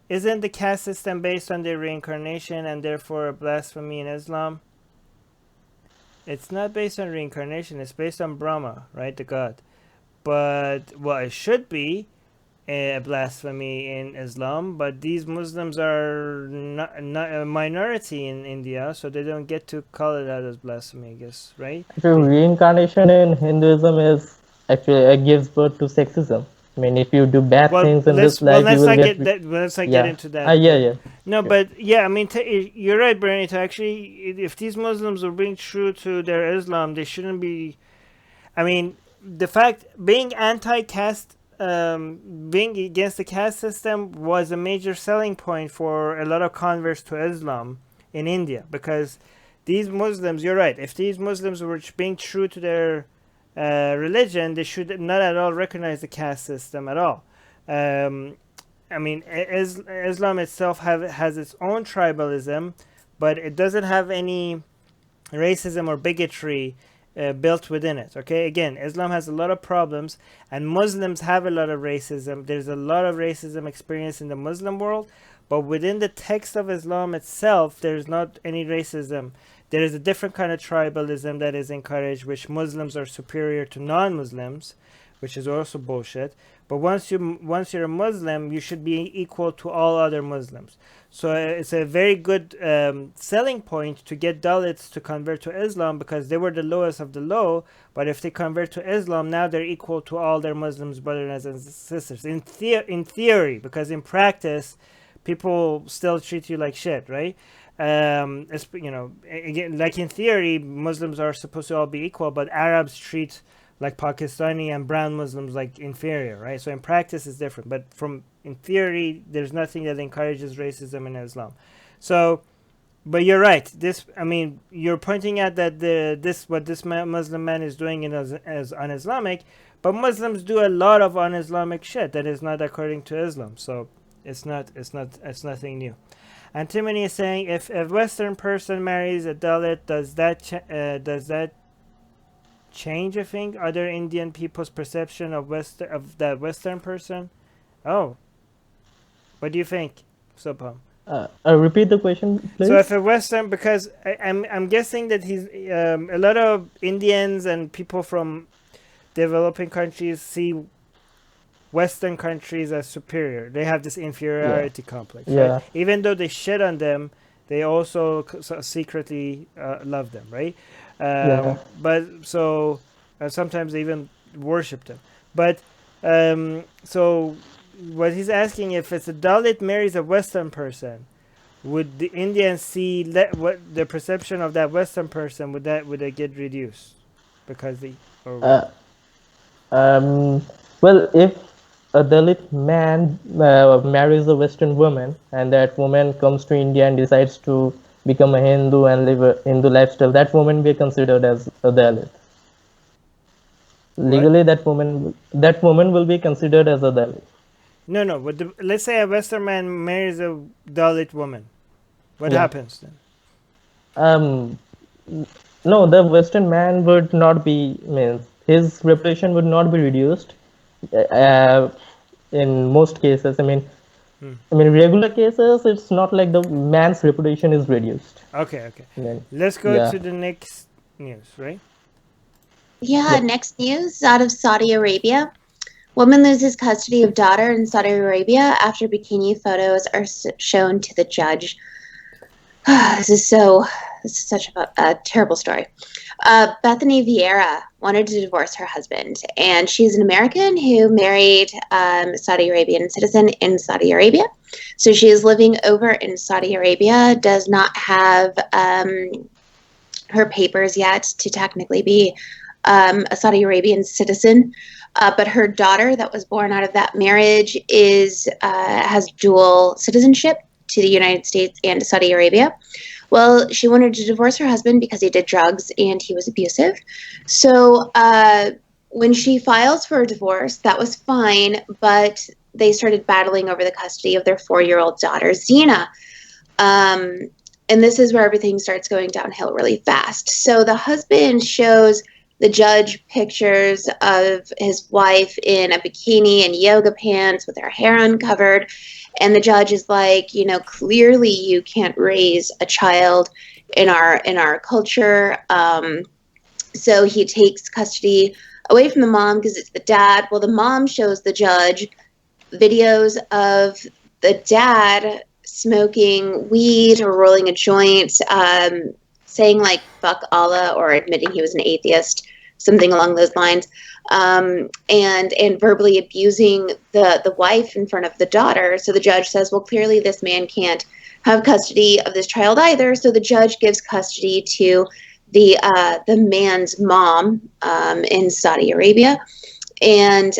isn't the caste system based on the reincarnation and therefore a blasphemy in Islam? It's not based on reincarnation, it's based on Brahma, right, the god. But, well, it should be a blasphemy in Islam, but these Muslims are not a minority in India, so they don't get to call it out as blasphemy, I guess, right? Actually, reincarnation in Hinduism is actually gives birth to sexism. I mean, if you do bad Well, things in this life, you let's will not get get that. Let's not get yeah, into that. yeah, yeah. No, Sure. but yeah, I mean, you're right, Bernie. To actually, if these Muslims are being true to their Islam, they shouldn't be. I mean, the fact being anti-caste, being against the caste system, was a major selling point for a lot of converts to Islam in India because these Muslims. You're right. If these Muslims were being true to their religion, they should not at all recognize the caste system at all. I mean, Islam itself has its own tribalism, but it doesn't have any racism or bigotry built within it. Okay, again, Islam has a lot of problems, and Muslims have a lot of racism. There's a lot of racism experienced in the Muslim world, but within the text of Islam itself, there's not any racism. There is a different kind of tribalism that is encouraged, which Muslims are superior to non-Muslims, which is also bullshit. But once you're a Muslim, you should be equal to all other Muslims. So it's a very good selling point to get Dalits to convert to Islam because they were the lowest of the low. But if they convert to Islam, now they're equal to all their Muslims brothers and sisters. In theory, because in practice, people still treat you like shit, right? Again, like in theory, Muslims are supposed to all be equal, but Arabs treat like Pakistani and brown Muslims like inferior, right? So in practice, it's different. But in theory, there's nothing that encourages racism in Islam. So, but you're right. You're pointing out that what this Muslim man is doing is un-Islamic, but Muslims do a lot of un-Islamic shit that is not according to Islam. So it's nothing new. Antimony is saying, if a Western person marries a Dalit, does that change a thing? Other Indian people's perception of that Western person? Oh, what do you think, Sopam? Repeat the question, please. So if a Western, because I'm guessing that he's a lot of Indians and people from developing countries see Western countries as superior. They have this inferiority complex, Yeah. right? Even though they shit on them, they also secretly love them, right? Yeah. But so sometimes they even worship them. But so what he's asking, if it's a Dalit marries a Western person, would the Indians see what the perception of that Western person, would they get reduced because they or what? Well, if a Dalit man marries a Western woman, and that woman comes to India and decides to become a Hindu and live a Hindu lifestyle, that woman be considered as a Dalit. What? Legally, that woman will be considered as a Dalit. No. But let's say a Western man marries a Dalit woman. What Yeah. happens then? Um, no, the Western man would not be, means his reputation would not be reduced. Uh, in most cases, regular cases, it's not like the man's reputation is reduced. Okay. Then, Let's go yeah. to the next news, right? Yeah, Yep. next news out of Saudi Arabia. Woman loses custody of daughter in Saudi Arabia after bikini photos are shown to the judge. This is such a terrible story. Bethany Vieira wanted to divorce her husband, and she's an American who married Saudi Arabian citizen in Saudi Arabia. So she is living over in Saudi Arabia, does not have her papers yet to technically be a Saudi Arabian citizen. But her daughter that was born out of that marriage has dual citizenship to the United States and to Saudi Arabia. Well, she wanted to divorce her husband because he did drugs and he was abusive. So when she files for a divorce, that was fine, but they started battling over the custody of their 4-year-old daughter, Zena. And this is where everything starts going downhill really fast. So the husband shows the judge pictures of his wife in a bikini and yoga pants with her hair uncovered. And the judge is like, clearly you can't raise a child in our culture. So he takes custody away from the mom because it's the dad. Well, the mom shows the judge videos of the dad smoking weed or rolling a joint, saying like fuck Allah or admitting he was an atheist, something along those lines, and verbally abusing the wife in front of the daughter. So the judge says, well, clearly this man can't have custody of this child either. So the judge gives custody to the man's mom in Saudi Arabia. And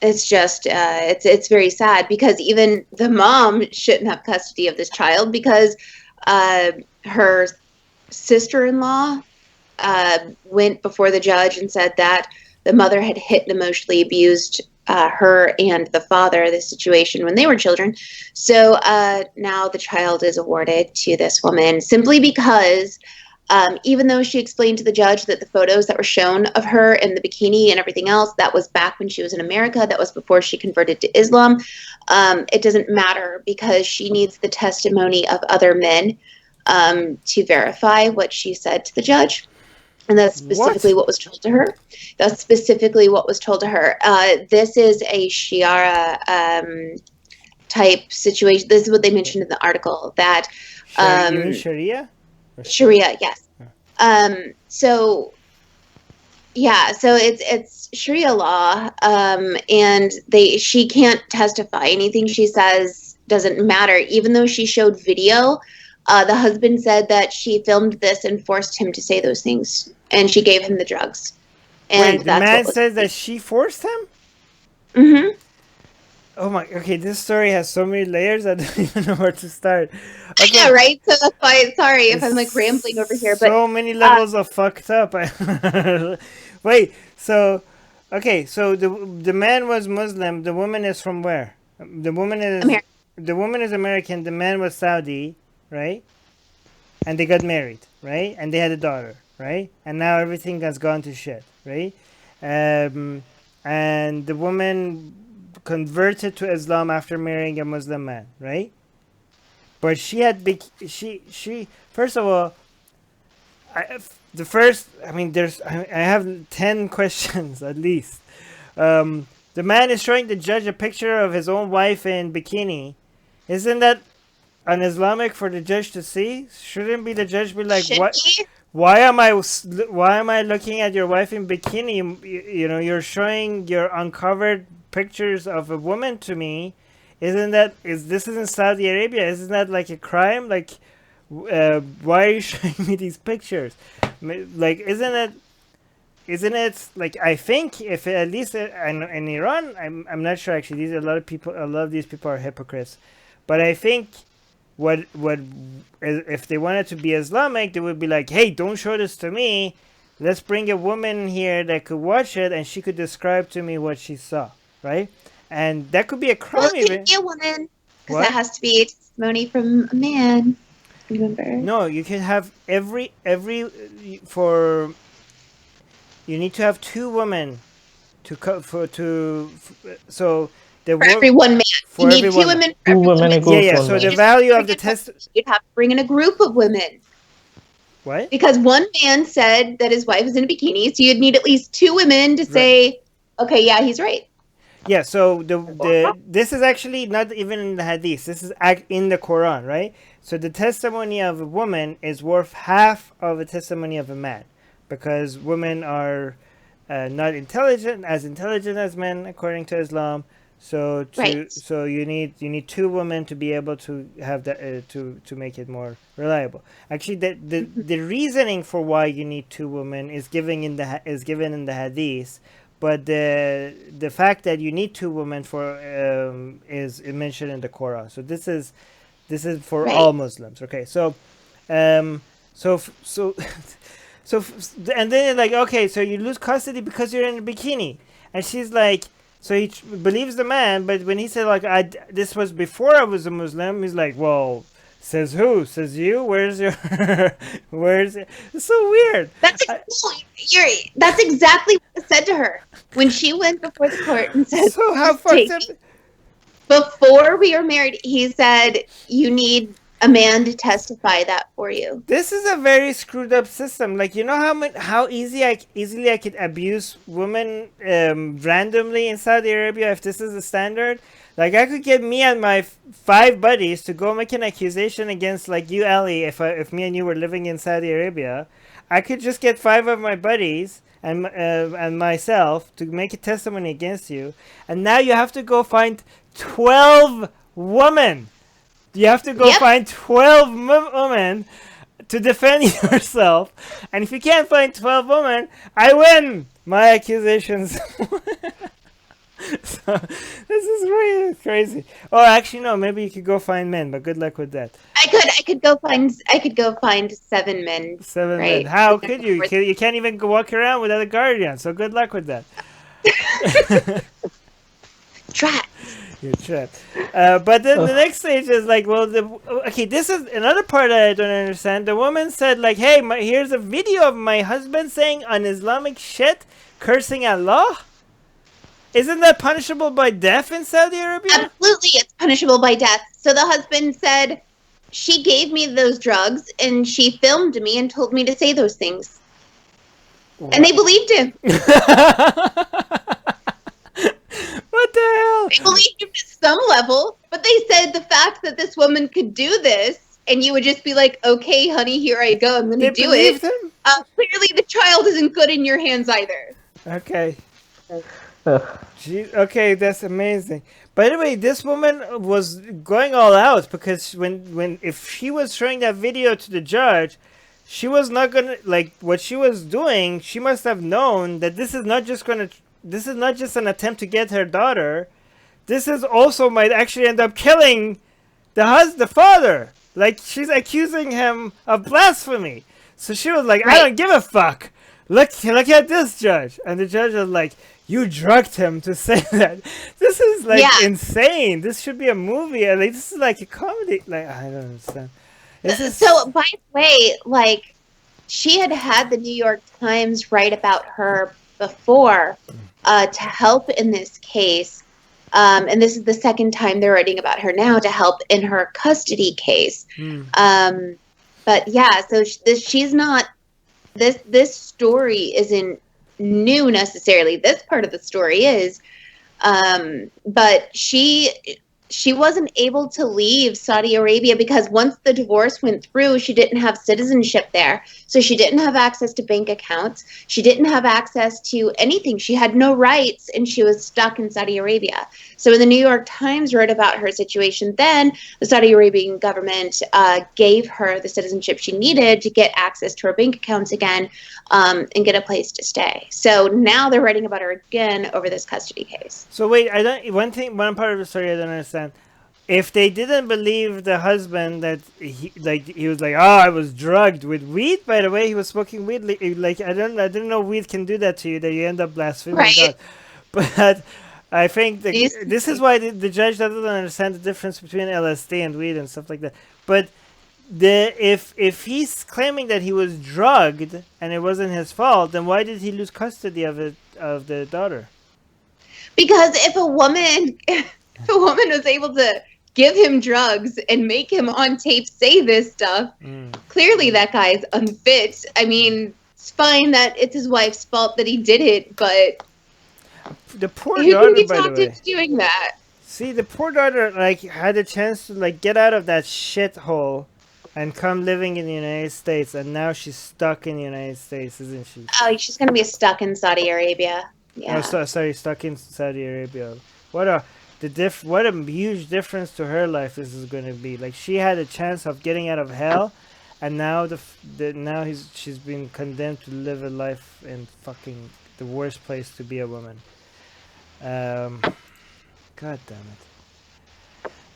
it's just it's very sad because even the mom shouldn't have custody of this child because her sister-in-law went before the judge and said that the mother had hit and emotionally abused her and the father, the situation when they were children. So now the child is awarded to this woman simply because even though she explained to the judge that the photos that were shown of her in the bikini and everything else, that was back when she was in America, that was before she converted to Islam, it doesn't matter because she needs the testimony of other men to verify what she said to the judge. And that's specifically what was told to her. That's specifically what was told to her. This is a Sharia type situation. This is what they mentioned in the article. That You mean Sharia? Sharia, yes. So it's Sharia law, and she can't testify. Anything she says doesn't matter, even though she showed video. The husband said that she filmed this and forced him to say those things, and she gave him the drugs. And wait, the man says that she forced him? Mm-hmm. Oh my, okay, this story has so many layers, I don't even know where to start. Okay. Yeah, right? So that's why, sorry if I'm like rambling over here, but so many levels of fucked up. Wait, so, okay, so the man was Muslim, the woman is from where? The woman is America. the woman is American, the man was Saudi, right? And they got married, right? And they had a daughter, right? And now everything has gone to shit, right? And the woman converted to Islam after marrying a Muslim man, right? But she had she first of all, I have 10 questions at least. The man is showing the judge a picture of his own wife in bikini. Isn't that un-Islamic for the judge to see? Shouldn't be the judge be like, what? Why am I looking at your wife in bikini? You know, you're showing your uncovered pictures of a woman to me. This is in Saudi Arabia? Isn't that like a crime? Like, why are you showing me these pictures? Like, isn't it like, I think if at least in Iran, I'm not sure actually. A lot of these people are hypocrites, but I think what if they wanted to be Islamic, they would be like, hey, don't show this to me. Let's bring a woman here that could watch it and she could describe to me what she saw, right? And that could be a crime. Well, it could be a woman, because that has to be a testimony from a man. Remember? No, you can have you need to have 2 women for every one man. You need 2 women for every woman. Yeah. So the value of the test, you'd have to bring in a group of women. What? Because one man said that his wife is in a bikini, so you'd need at least 2 women to say, okay, yeah, he's right. Yeah, so this is actually not even in the hadith. This is in the Quran, right? So the testimony of a woman is worth half of a testimony of a man, because women are not as intelligent as men according to Islam. So so you need 2 women to be able to have that to make it more reliable. Actually, the reasoning for why you need 2 women is given in the hadith. But the fact that you need 2 women for is mentioned in the Quran. So this is for all Muslims. Okay, so and then like, okay, so you lose custody because you're in a bikini, and she's like, so he believes the man, but when he said like, this was before I was a Muslim, he's like, well, says who? Says you? Where's your? Where's it? It's so weird. That's exactly what I said to her when she went before the court and said, so how fucked up? Before we were married, he said, you need a man to testify that for you. This is a very screwed up system. Like, you know how easily I could abuse women randomly in Saudi Arabia if this is the standard. Like, I could get me and my 5 buddies to go make an accusation against, like, you, Ali, if me and you were living in Saudi Arabia. I could just get 5 of my buddies and myself to make a testimony against you. And now you have to go find 12 women. You have to go find 12 women to defend yourself. And if you can't find 12 women, I win my accusations. So this is really crazy. Oh, actually, no. Maybe you could go find men, but good luck with that. I could go find 7 men. 7 men. How could you? You can't even walk around without a guardian. So good luck with that. Try. You're trapped. But then the next stage is like, well, this is another part that I don't understand. The woman said, like, hey, here's a video of my husband saying un-Islamic shit, cursing Allah. Isn't that punishable by death in Saudi Arabia? Absolutely, it's punishable by death. So the husband said, she gave me those drugs, and she filmed me and told me to say those things. What? And they believed him. What the hell? They believed him to some level, but they said the fact that this woman could do this, and you would just be like, okay, honey, here I go, I'm going to do it. Him? Clearly the child isn't good in your hands either. Okay. Okay, that's amazing. By the way, this woman was going all out, because if she was showing that video to the judge, she was not gonna, like, what she was doing, she must have known that this is not just an attempt to get her daughter. This is also might actually end up killing the father. Like, she's accusing him of blasphemy. So she was like, I don't give a fuck. look at this judge. And the judge was like, you drugged him to say that. This is like Yeah. insane. This should be a movie. And like, this is like a comedy. Like, I don't understand. This is So, by the way, like, she had the New York Times write about her before to help in this case. And this is the second time they're writing about her now to help in her custody case. But yeah, so she's not. This story isn't new necessarily. This part of the story is, but she wasn't able to leave Saudi Arabia because once the divorce went through, she didn't have citizenship there. So she didn't have access to bank accounts. She didn't have access to anything. She had no rights, and she was stuck in Saudi Arabia. So when the New York Times wrote about her situation, then the Saudi Arabian government gave her the citizenship she needed to get access to her bank accounts again and get a place to stay. So now they're writing about her again over this custody case. So wait, I don't. One part of the story I don't understand. If they didn't believe the husband that he was like, oh, I was drugged with weed. By the way, he was smoking weed. Like I didn't know weed can do that to you. That you end up blaspheming Right. God. But I think this is why the judge doesn't understand the difference between LSD and weed and stuff like that. But if he's claiming that he was drugged and it wasn't his fault, then why did he lose custody of the daughter? Because if a woman was able to give him drugs and make him on tape say this stuff, clearly that guy's unfit. I mean, it's fine that it's his wife's fault that he did it, but the poor who daughter, can be by the talked way. into doing that? See, the poor daughter like had a chance to like get out of that shithole and come living in the United States, and now she's stuck in the United States, isn't she? Oh, she's gonna be stuck in Saudi Arabia. Yeah. Oh, sorry, stuck in Saudi Arabia. What a huge difference to her life this is going to be. Like she had a chance of getting out of hell, and now she's been condemned to live a life in fucking the worst place to be a woman. God damn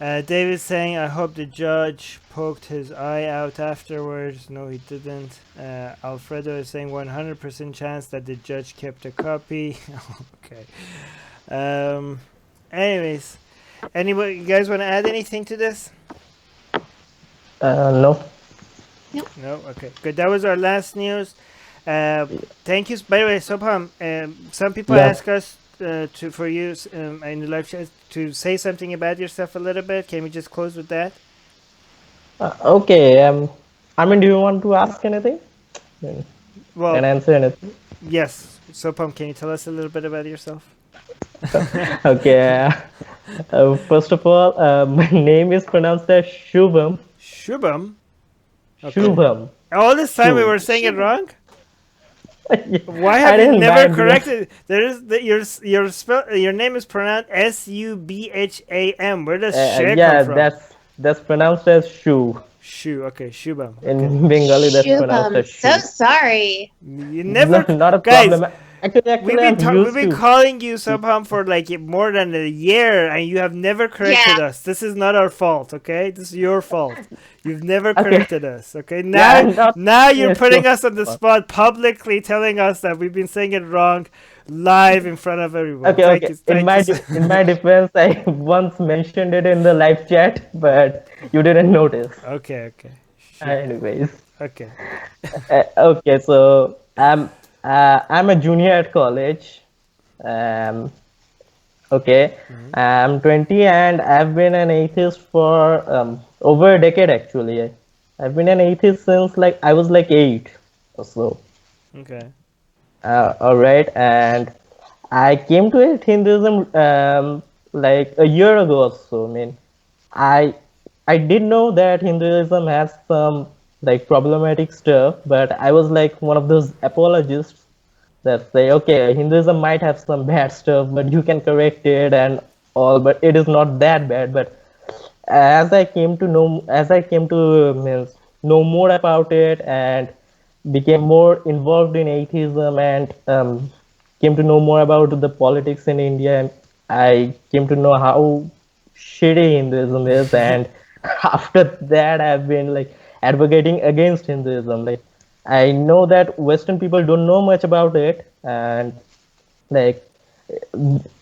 it. David's saying, I hope the judge poked his eye out afterwards. No, he didn't. Alfredo is saying 100% chance that the judge kept a copy. Okay. Anyways, anybody, you guys want to add anything to this? No. No? Okay, good. That was our last news. Thank you. By the way, Sobham, some people ask us for you in the live chat to say something about yourself a little bit. Can we just close with that? Okay. I mean, do you want to ask anything? Well, And answer anything? yes. Sobham, can you tell us a little bit about yourself? Okay. First of all, my name is pronounced as Shubham. Shubham? Okay. Shubham. All this time we were saying it wrong? Why have you never corrected? There is your name is pronounced Subham. Where does She come from? that's pronounced as Shu. Shu. Okay, Shubham. In Bengali, that's pronounced as Shu. So sorry. You never, not a guys. problem. Actually, We've been calling you Subham for like more than a year, and you have never corrected us. This is not our fault, okay? This is your fault. You've never corrected us, okay? Now you're putting us on the spot, publicly telling us that we've been saying it wrong, live in front of everyone. Okay. In my defense, I once mentioned it in the live chat, but you didn't notice. Okay. Sure. Anyways. Okay. Okay, so I'm a junior at college. Okay, I'm 20 and I've been an atheist for over a decade actually. I've been an atheist since like I was like 8 or so. Okay. All right, and I came to Hinduism like a year ago or so. I mean, I did know that Hinduism has some like problematic stuff, but I was like one of those apologists that say, okay, Hinduism might have some bad stuff, but you can correct it and all, but it is not that bad. But as I came to know more about it and became more involved in atheism and came to know more about the politics in India, and I came to know how shitty Hinduism is, and after that I've been like advocating against Hinduism. Like I know that Western people don't know much about it, and like,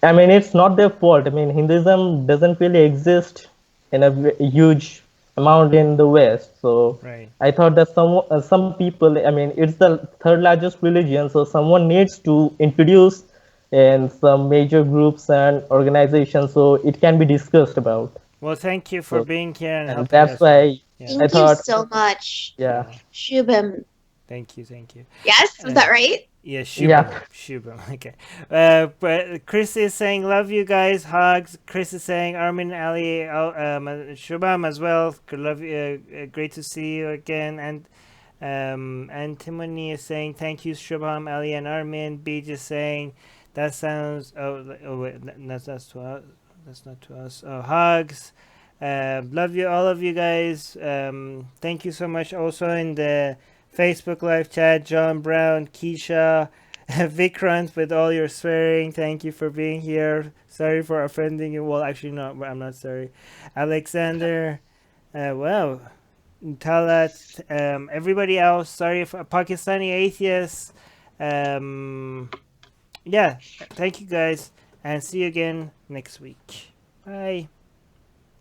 I mean, it's not their fault. I mean, Hinduism doesn't really exist in a huge amount in the West. So Right. I thought that some people, I mean, it's the third largest religion, so someone needs to introduce in some major groups and organizations so it can be discussed about. Well, thank you for So, being here and and helping that's us with. why Yeah. I Thank you thought, so much, yeah, Yeah. Shubham. Thank you. Thank you. Yes, was that right? Yeah, yeah, Shubham. Shubham. Okay. But Chris is saying, love you guys. Hugs. Chris is saying, Armin, Ali, Shubham as well. Love you. Great to see you again. And Timony is saying, thank you, Shubham, Ali, and Armin. Beej is saying, that sounds. Oh wait, that's to us. That's not to us. Oh, hugs. Love you, all of you guys. Thank you so much. Also in the Facebook live chat, John Brown, Keisha, Vikrant, with all your swearing. Thank you for being here. Sorry for offending you. Well, actually, no, I'm not sorry. Alexander, wow. Talat, everybody else. Sorry for Pakistani atheists. Yeah, thank you guys, and see you again next week. Bye.